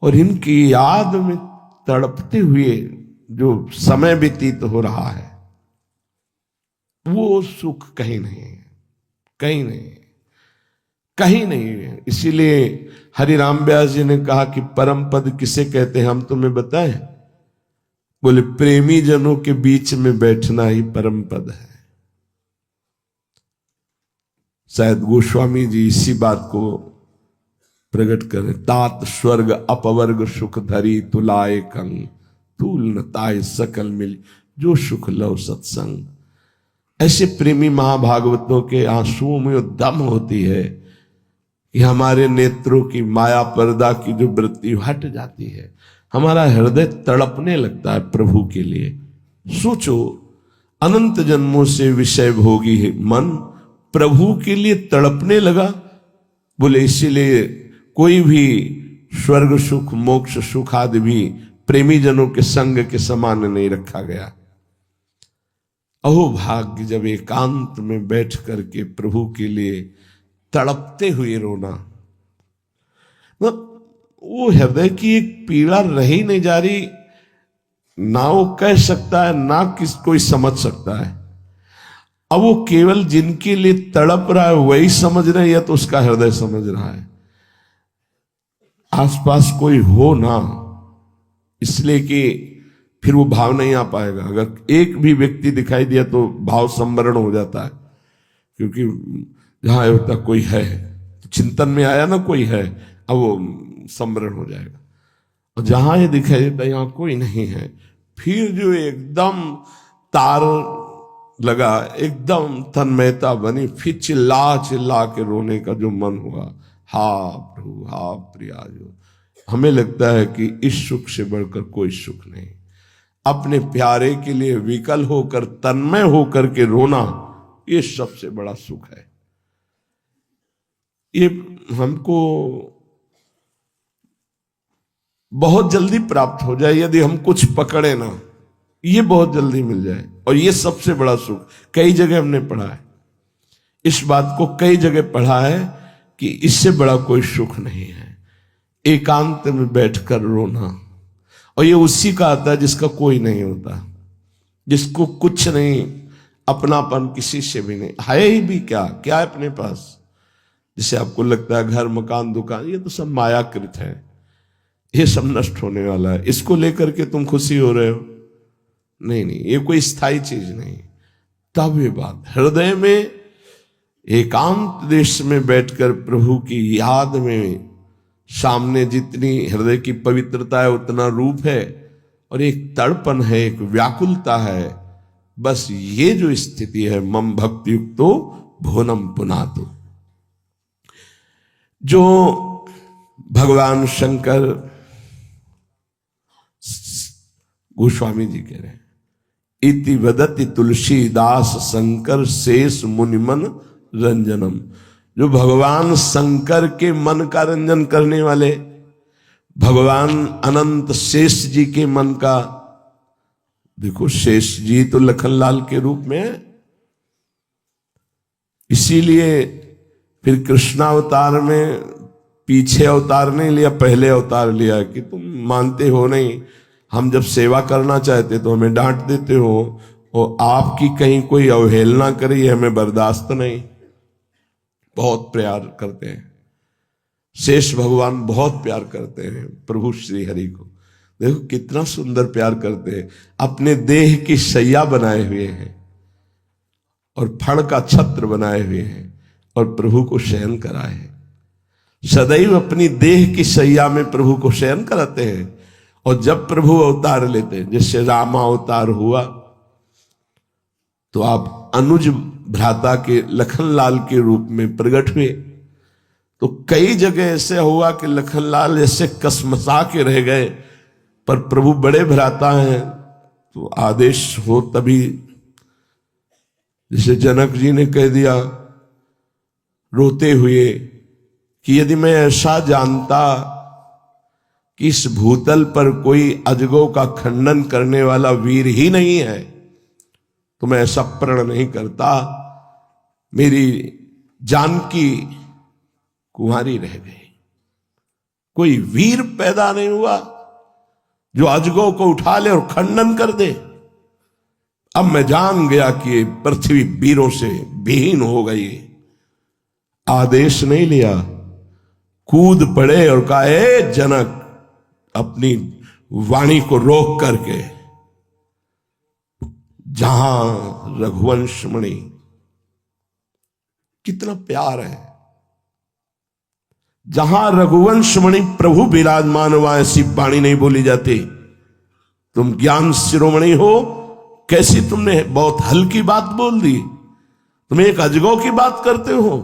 और इनकी याद में तड़पते हुए जो समय व्यतीत हो रहा है, वो सुख कहीं नहीं है, कहीं नहीं। कहीं नहीं है। इसीलिए हरिराम व्यास जी ने कहा कि परम पद किसे कहते हैं, हम तुम्हें बताएं। बोले प्रेमी जनों के बीच में बैठना ही परम पद है। शायद गोस्वामी जी इसी बात को प्रकट करें। तात स्वर्ग अपवर्ग सुख धरी तुलाए कंग, तूल न ताए सकल मिल जो सुख लव सत्संग। ऐसे प्रेमी महाभागवतों के आंसुओं में दम होती है कि हमारे नेत्रों की माया पर्दा की जो वृत्ति हट जाती है, हमारा हृदय तड़पने लगता है प्रभु के लिए। सोचो, अनंत जन्मों से विषय भोगी है मन, प्रभु के लिए तड़पने लगा। बोले इसीलिए कोई भी स्वर्ग सुख मोक्ष सुख आदि भी प्रेमी जनों के संग के समान नहीं रखा गया। अहो भाग्य जब एकांत में बैठ करके प्रभु के लिए तड़पते हुए रोना, वो हृदय की एक पीड़ा रही नहीं जा रही, ना वो कह सकता है ना किस कोई समझ सकता है। अब वो केवल जिनके लिए तड़प रहा है वही समझ रहे हैं, या तो उसका हृदय समझ रहा है। आसपास कोई हो ना, इसलिए कि फिर वो भाव नहीं आ पाएगा। अगर एक भी व्यक्ति दिखाई दिया तो भाव संवरण हो जाता है, क्योंकि जहां होता कोई है तो चिंतन में आया ना कोई है, अब वो संवरण हो जाएगा। और जहां ये दिखाई देता यहां कोई नहीं है, फिर जो एकदम तार लगा, एकदम तन्मयता बनी, फिर चिल्ला चिल्ला के रोने का जो मन हुआ, हा प्रभु हा प्रिया। जो हमें लगता है कि इस सुख से बढ़कर कोई सुख नहीं। अपने प्यारे के लिए विकल होकर तन्मय होकर के रोना, ये सबसे बड़ा सुख है। ये हमको बहुत जल्दी प्राप्त हो जाए यदि हम कुछ पकड़े ना, ये बहुत जल्दी मिल जाए। और ये सबसे बड़ा सुख, कई जगह हमने पढ़ा है इस बात को, कई जगह पढ़ा है कि इससे बड़ा कोई सुख नहीं है, एकांत में बैठकर रोना। और ये उसी का आता है जिसका कोई नहीं होता, जिसको कुछ नहीं, अपनापन किसी से भी नहीं है ही भी। क्या क्या है अपने पास? जिसे आपको लगता है घर मकान दुकान, ये तो सब मायाकृत है, ये सब नष्ट होने वाला है, इसको लेकर के तुम खुशी हो रहे हो? नहीं नहीं, ये कोई स्थायी चीज नहीं। तब ये बात हृदय में एकांत देश में बैठकर प्रभु की याद में, सामने जितनी हृदय की पवित्रता है उतना रूप है, और एक तड़पन है, एक व्याकुलता है। बस ये जो स्थिति है, मम भक्ति युक्तो भुवनम पुनातु, जो भगवान शंकर, गोस्वामी जी कह रहे हैं, इति वदति तुलसीदास शंकर शेष मुनिमन रंजनम। जो भगवान शंकर के मन का रंजन करने वाले, भगवान अनंत शेष जी के मन का। देखो शेष जी तो लखनलाल के रूप में है, इसीलिए फिर कृष्णावतार में पीछे अवतार नहीं लिया, पहले अवतार लिया कि तुम मानते हो नहीं, हम जब सेवा करना चाहते तो हमें डांट देते हो, और आपकी कहीं कोई अवहेलना करे ये हमें बर्दाश्त नहीं। बहुत प्यार करते हैं शेष भगवान, बहुत प्यार करते हैं प्रभु श्री हरि को। देखो कितना सुंदर प्यार करते हैं, अपने देह की शैया बनाए हुए हैं और फण का छत्र बनाए हुए हैं, और प्रभु को शयन कराए हैं। सदैव अपनी देह की शैया में प्रभु को शयन कराते हैं। और जब प्रभु अवतार लेते हैं, जैसे रामा अवतार हुआ, तो आप अनुज भ्राता के लखनलाल के रूप में प्रकट हुए। तो कई जगह ऐसे हुआ कि लखनलाल ऐसे कसमसा के रह गए, पर प्रभु बड़े भ्राता हैं तो आदेश हो तभी, जैसे जनक जी ने कह दिया रोते हुए कि यदि मैं ऐसा जानता कि इस भूतल पर कोई अजगों का खंडन करने वाला वीर ही नहीं है तो मैं ऐसा प्रण नहीं करता। मेरी जानकी कुंवारी रह गई, कोई वीर पैदा नहीं हुआ जो अजगों को उठा ले और खंडन कर दे। अब मैं जान गया कि पृथ्वी वीरों से विहीन हो गई, आदेश नहीं लिया, कूद पड़े और कहा, ए जनक, अपनी वाणी को रोक करके, जहां रघुवंश मणि, कितना प्यार है, जहां रघुवंश मणि प्रभु विराजमान हुआ, ऐसी वाणी नहीं बोली जाती। तुम ज्ञान शिरोमणि हो, कैसी तुमने बहुत हल्की बात बोल दी, तुम एक अजगौ की बात करते हो।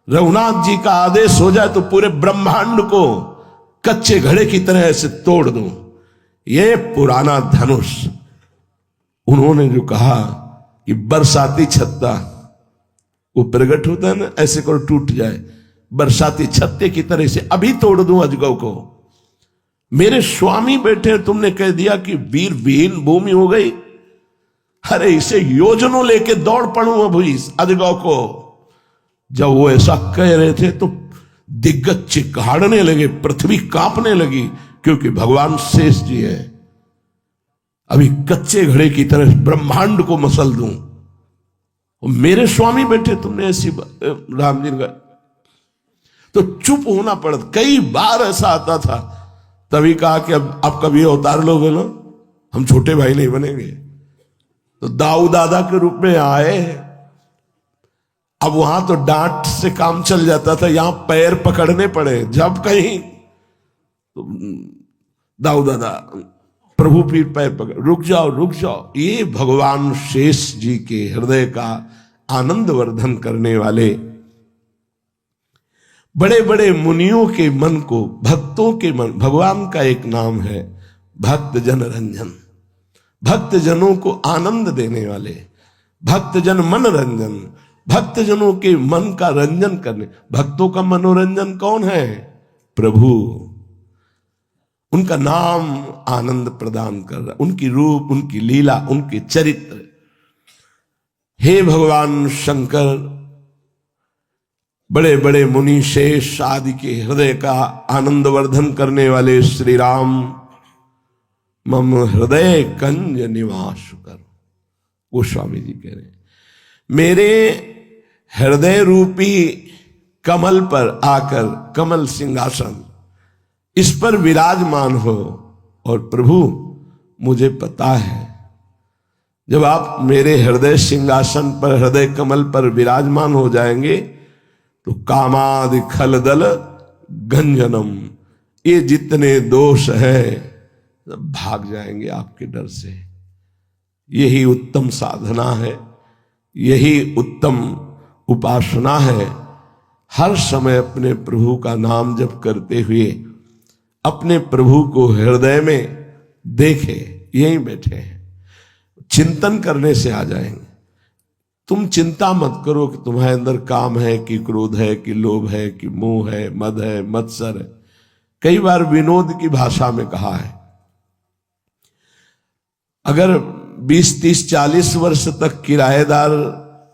रघुनाथ जी का आदेश हो जाए तो पूरे ब्रह्मांड को कच्चे घड़े की तरह ऐसे तोड़ दूं। ये पुराना धनुष, उन्होंने जो कहा कि बरसाती छत्ता, वो प्रगट होता है ना, ऐसे कर टूट जाए, बरसाती छत्ते की तरह से अभी तोड़ दूं अजगौ को। मेरे स्वामी बैठे, तुमने कह दिया कि वीर विहीन भूमि हो गई। अरे इसे योजनों लेके दौड़ पड़ू अब इस अजगौ को। जब वो ऐसा कह रहे थे तो दिग्गज चिकाड़ने लगे, पृथ्वी कांपने लगी, क्योंकि भगवान शेष जी है। अभी कच्चे घड़े की तरह ब्रह्मांड को मसल दूं। मेरे स्वामी बैठे, तुमने ऐसी राम जी का, तो चुप होना पड़ता। कई बार ऐसा आता था, तभी कहा कि अब कभी अवतार लोगे ना, हम छोटे भाई नहीं बनेंगे। तो दाऊ दादा के रूप में आए। अब वहां तो डांट से काम चल जाता था, यहां पैर पकड़ने पड़े। जब कहीं तो दाऊ दादा, प्रभु फिर पैर पकड़, रुक जाओ रुक जाओ। ये भगवान शेष जी के हृदय का आनंद वर्धन करने वाले, बड़े बड़े मुनियों के मन को, भक्तों के मन, भगवान का एक नाम है भक्त जन रंजन, भक्त जनों को आनंद देने वाले, भक्त जन मन रंजन, भक्त जनों के मन का रंजन करने। भक्तों का मनोरंजन कौन है? प्रभु। उनका नाम आनंद प्रदान कर रहा, उनकी रूप, उनकी लीला, उनके चरित्र। हे भगवान शंकर, बड़े बड़े मुनि शेष आदि के हृदय का आनंद वर्धन करने वाले श्री राम, मम हृदय कंज निवास कर। गोस्वामी जी कह रहे हैं, मेरे हृदय रूपी कमल पर आकर, कमल सिंहासन, इस पर विराजमान हो। और प्रभु मुझे पता है, जब आप मेरे हृदय सिंहासन पर, हृदय कमल पर विराजमान हो जाएंगे तो कामादि खलदल गंजनम, ये जितने दोष है सब भाग जाएंगे आपके डर से। यही उत्तम साधना है, यही उत्तम उपासना है। हर समय अपने प्रभु का नाम जप करते हुए अपने प्रभु को हृदय में देखे, यहीं बैठे हैं, चिंतन करने से आ जाएंगे। तुम चिंता मत करो कि तुम्हारे अंदर काम है कि क्रोध है कि लोभ है कि मोह है, मद है, मत्सर है। कई बार विनोद की भाषा में कहा है, अगर 20, 30, 40 वर्ष तक किराएदार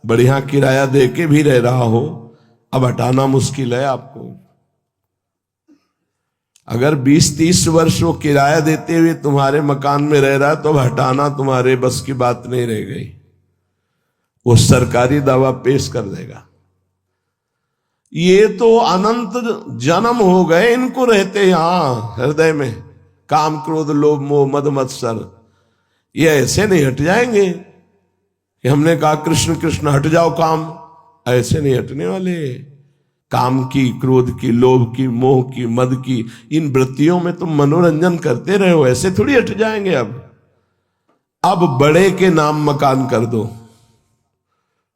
बढ़िया किराया देके भी रह रहा हो, अब हटाना मुश्किल है आपको। अगर 20, 30 वर्ष वो किराया देते हुए तुम्हारे मकान में रह रहा है तो अब हटाना तुम्हारे बस की बात नहीं रह गई। वो सरकारी दावा पेश कर देगा। ये तो अनंत जन्म हो गए इनको रहते यहां हृदय में, काम क्रोध लोभ मोह मद मत्सर, ये ऐसे नहीं हट जाएंगे कि हमने कहा कृष्ण कृष्ण हट जाओ काम, ऐसे नहीं हटने वाले। काम की, क्रोध की, लोभ की, मोह की, मद की, इन वृत्तियों में तुम मनोरंजन करते रहे हो, ऐसे थोड़ी हट जाएंगे। अब बड़े के नाम मकान कर दो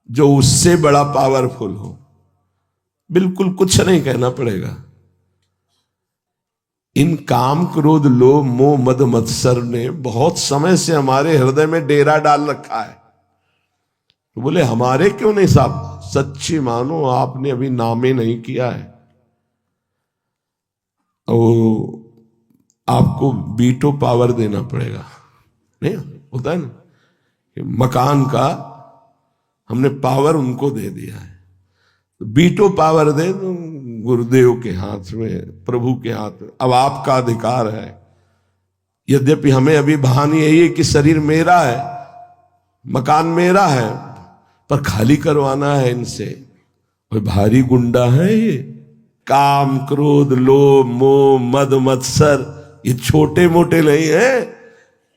जो उससे बड़ा पावरफुल हो, बिल्कुल कुछ नहीं कहना पड़ेगा। इन काम क्रोध लोभ मोह मद मत्सर ने बहुत समय से हमारे हृदय में डेरा डाल रखा है। तो बोले हमारे क्यों नहीं साहब? सच्ची मानो आपने अभी नामे नहीं किया है, तो आपको वीटो पावर देना पड़ेगा। नहीं होता है ना कि मकान का हमने पावर उनको दे दिया है, तो वीटो पावर दे दो गुरुदेव के हाथ में, प्रभु के हाथ में। अब आपका अधिकार है। यद्यपि हमें अभी भान यही है कि शरीर मेरा है, मकान मेरा है, पर खाली करवाना है इनसे, कोई भारी गुंडा है ये? काम क्रोध लोभ मोह मद मत्सर ये छोटे मोटे नहीं है।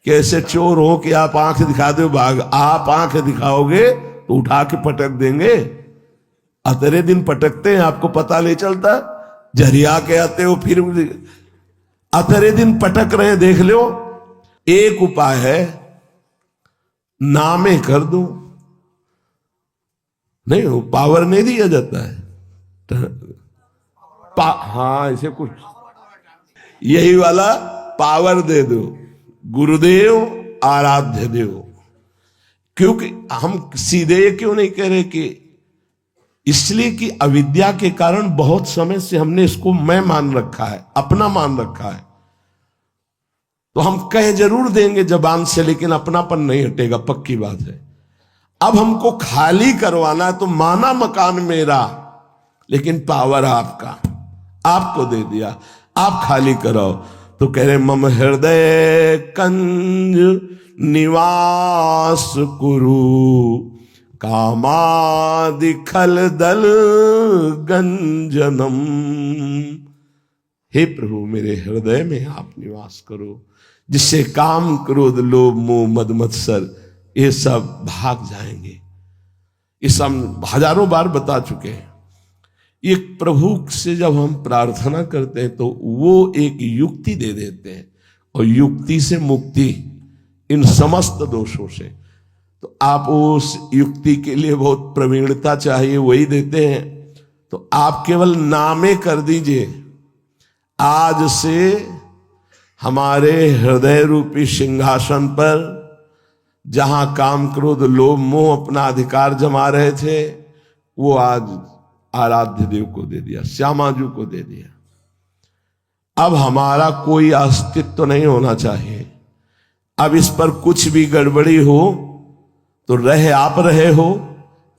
कैसे चोर हो कि आप आंख दिखा दो भाग, आप आंख दिखाओगे तो उठा के पटक देंगे। अतरे दिन पटकते हैं, आपको पता नहीं चलता। जरिया के आते हो फिर अतरे दिन पटक रहे हैं, देख लो। एक उपाय है, नामे कर दो। नहीं वो पावर नहीं दिया जाता है। हाँ ऐसे कुछ यही वाला पावर दे दो, गुरुदेव आराध्य देव। क्योंकि हम सीधे क्यों नहीं कह रहे कि इसलिए कि अविद्या के कारण बहुत समय से हमने इसको मैं मान रखा है, अपना मान रखा है। तो हम कह जरूर देंगे जबान से, लेकिन अपनापन नहीं हटेगा, पक्की बात है। अब हमको खाली करवाना है, तो माना मकान मेरा, लेकिन पावर आपका, आपको दे दिया, आप खाली कराओ। तो कह रहे मम हृदय कंज निवास कुरु कामादि खल दल गंजनम। हे प्रभु मेरे हृदय में आप निवास करो, जिससे काम क्रोध लोभ मोह मद मत्सर ये सब भाग जाएंगे। इस हम हजारों बार बता चुके हैं। ये प्रभु से जब हम प्रार्थना करते हैं तो वो एक युक्ति दे देते हैं, और युक्ति से मुक्ति इन समस्त दोषों से। तो आप उस युक्ति के लिए बहुत प्रवीणता चाहिए, वही देते हैं। तो आप केवल नामे कर दीजिए, आज से हमारे हृदय रूपी सिंहासन पर जहां काम क्रोध लोभ मोह अपना अधिकार जमा रहे थे, वो आज आराध्य देव को दे दिया, श्यामाजू को दे दिया। अब हमारा कोई अस्तित्व नहीं होना चाहिए। अब इस पर कुछ भी गड़बड़ी हो तो आप रहे हो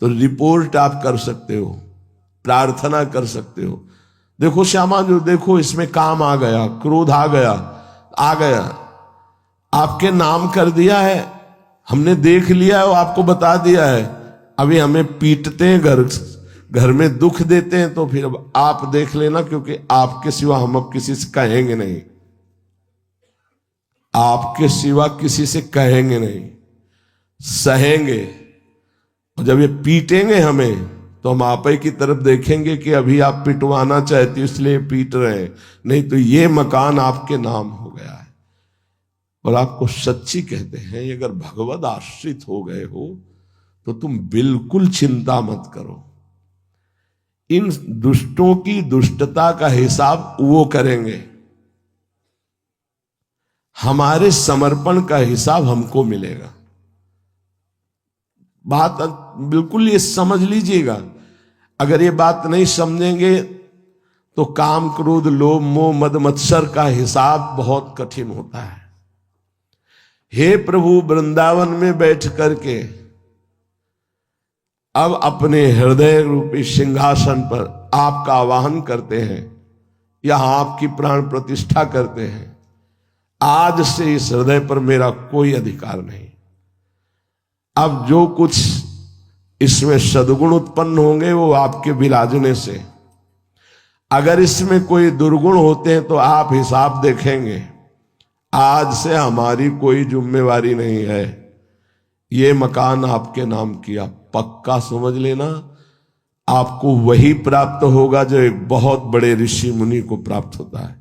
तो रिपोर्ट आप कर सकते हो, प्रार्थना कर सकते हो। देखो श्यामाजू, देखो इसमें काम आ गया, क्रोध आ गया, आपके नाम कर दिया है, हमने देख लिया है, आपको बता दिया है। अभी हमें पीटते हैं, घर में दुख देते हैं, तो फिर अब आप देख लेना, क्योंकि आपके सिवा हम अब किसी से कहेंगे नहीं, आपके सिवा किसी से कहेंगे नहीं, सहेंगे। और जब ये पीटेंगे हमें तो हम आप ही की तरफ देखेंगे कि अभी आप पिटवाना चाहते हो इसलिए पीट रहे हैं, नहीं तो ये मकान आपके नाम हो गया है। और आपको सच्ची कहते हैं, अगर भगवद आश्रित हो गए हो तो तुम बिल्कुल चिंता मत करो। इन दुष्टों की दुष्टता का हिसाब वो करेंगे, हमारे समर्पण का हिसाब हमको मिलेगा। बात बिल्कुल ये समझ लीजिएगा। अगर ये बात नहीं समझेंगे तो काम क्रोध लोभ मोह मद मत्सर का हिसाब बहुत कठिन होता है। हे प्रभु, वृंदावन में बैठ करके अब अपने हृदय रूपी सिंहासन पर आपका आवाहन करते हैं, यहां आपकी प्राण प्रतिष्ठा करते हैं। आज से इस हृदय पर मेरा कोई अधिकार नहीं। अब जो कुछ इसमें सद्गुण उत्पन्न होंगे वो आपके विराजने से, अगर इसमें कोई दुर्गुण होते हैं तो आप हिसाब देखेंगे। आज से हमारी कोई जिम्मेवारी नहीं है, ये मकान आपके नाम किया, पक्का समझ लेना। आपको वही प्राप्त होगा जो एक बहुत बड़े ऋषि मुनि को प्राप्त होता है।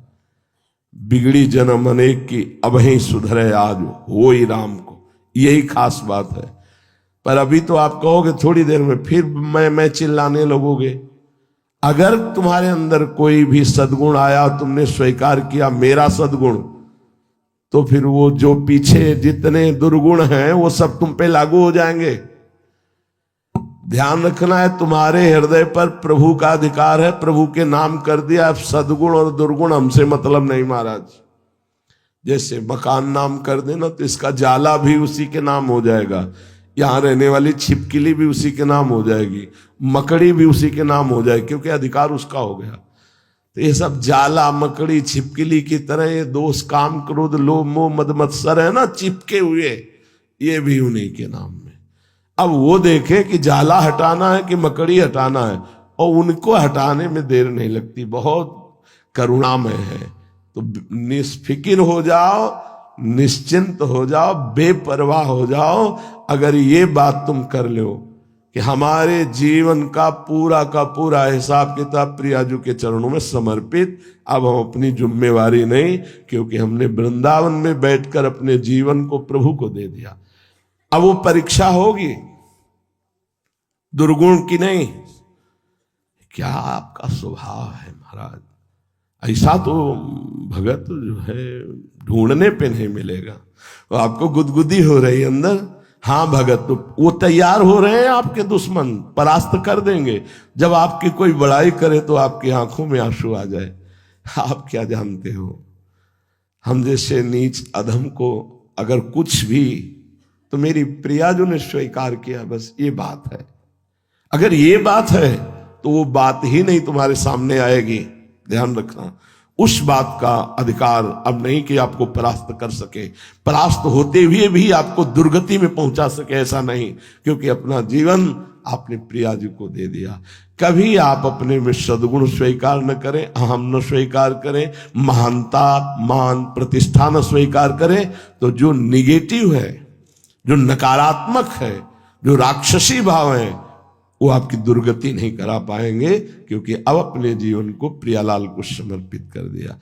बिगड़ी जन्म अनेक की अबहीं सुधरे आज हो ही राम को, यही खास बात है। पर अभी तो आप कहोगे थोड़ी देर में फिर मैं चिल्लाने लगोगे। अगर तुम्हारे अंदर कोई भी सद्गुण आया, तुमने स्वीकार किया मेरा सद्गुण, तो फिर वो जो पीछे जितने दुर्गुण हैं वो सब तुम पे लागू हो जाएंगे। ध्यान रखना है, तुम्हारे हृदय पर प्रभु का अधिकार है, प्रभु के नाम कर दिया। अब सद्गुण और दुर्गुण हमसे मतलब नहीं महाराज। जैसे मकान नाम कर देना तो इसका जाला भी उसी के नाम हो जाएगा, यहां रहने वाली छिपकली भी उसी के नाम हो जाएगी, मकड़ी भी उसी के नाम हो जाएगी, क्योंकि अधिकार उसका हो गया। तो ये सब जाला मकड़ी छिपकली की तरह ये दोष काम क्रोध लोभ मोह मद मत्सर है ना, चिपके हुए, ये भी उन्हीं के नाम में। अब वो देखे कि जाला हटाना है कि मकड़ी हटाना है, और उनको हटाने में देर नहीं लगती, बहुत करुणामय है। तो निष्फिकिर हो जाओ, निश्चिंत हो जाओ, बेपरवाह हो जाओ। अगर ये बात तुम कर लो कि हमारे जीवन का पूरा हिसाब किताब प्रियाजू के चरणों में समर्पित, अब हम अपनी जिम्मेवारी नहीं, क्योंकि हमने वृंदावन में बैठकर अपने जीवन को प्रभु को दे दिया। अब वो परीक्षा होगी दुर्गुण की नहीं। क्या आपका स्वभाव है महाराज, ऐसा तो भगत जो है ढूंढने पे नहीं मिलेगा। तो आपको गुदगुदी हो रही अंदर, हाँ भगत, तो वो तैयार हो रहे हैं आपके दुश्मन, परास्त कर देंगे। जब आपकी कोई बड़ाई करे तो आपकी आंखों में आंसू आ जाए। आप क्या जानते हो, हम जैसे नीच अधम को अगर कुछ भी, तो मेरी प्रियाजू ने स्वीकार किया, बस ये बात है। अगर ये बात है तो वो बात ही नहीं तुम्हारे सामने आएगी। ध्यान रखना, उस बात का अधिकार अब नहीं कि आपको परास्त कर सके, परास्त होते हुए भी आपको दुर्गति में पहुंचा सके, ऐसा नहीं, क्योंकि अपना जीवन आपने प्रिया जी को दे दिया। कभी आप अपने में सद्गुण स्वीकार न करें, अहम न स्वीकार करें, महानता मान प्रतिष्ठा न स्वीकार करें, तो जो निगेटिव है, जो नकारात्मक है, जो राक्षसी भाव है, वो आपकी दुर्गति नहीं करा पाएंगे, क्योंकि अब अपने जीवन को प्रियालाल को समर्पित कर दिया।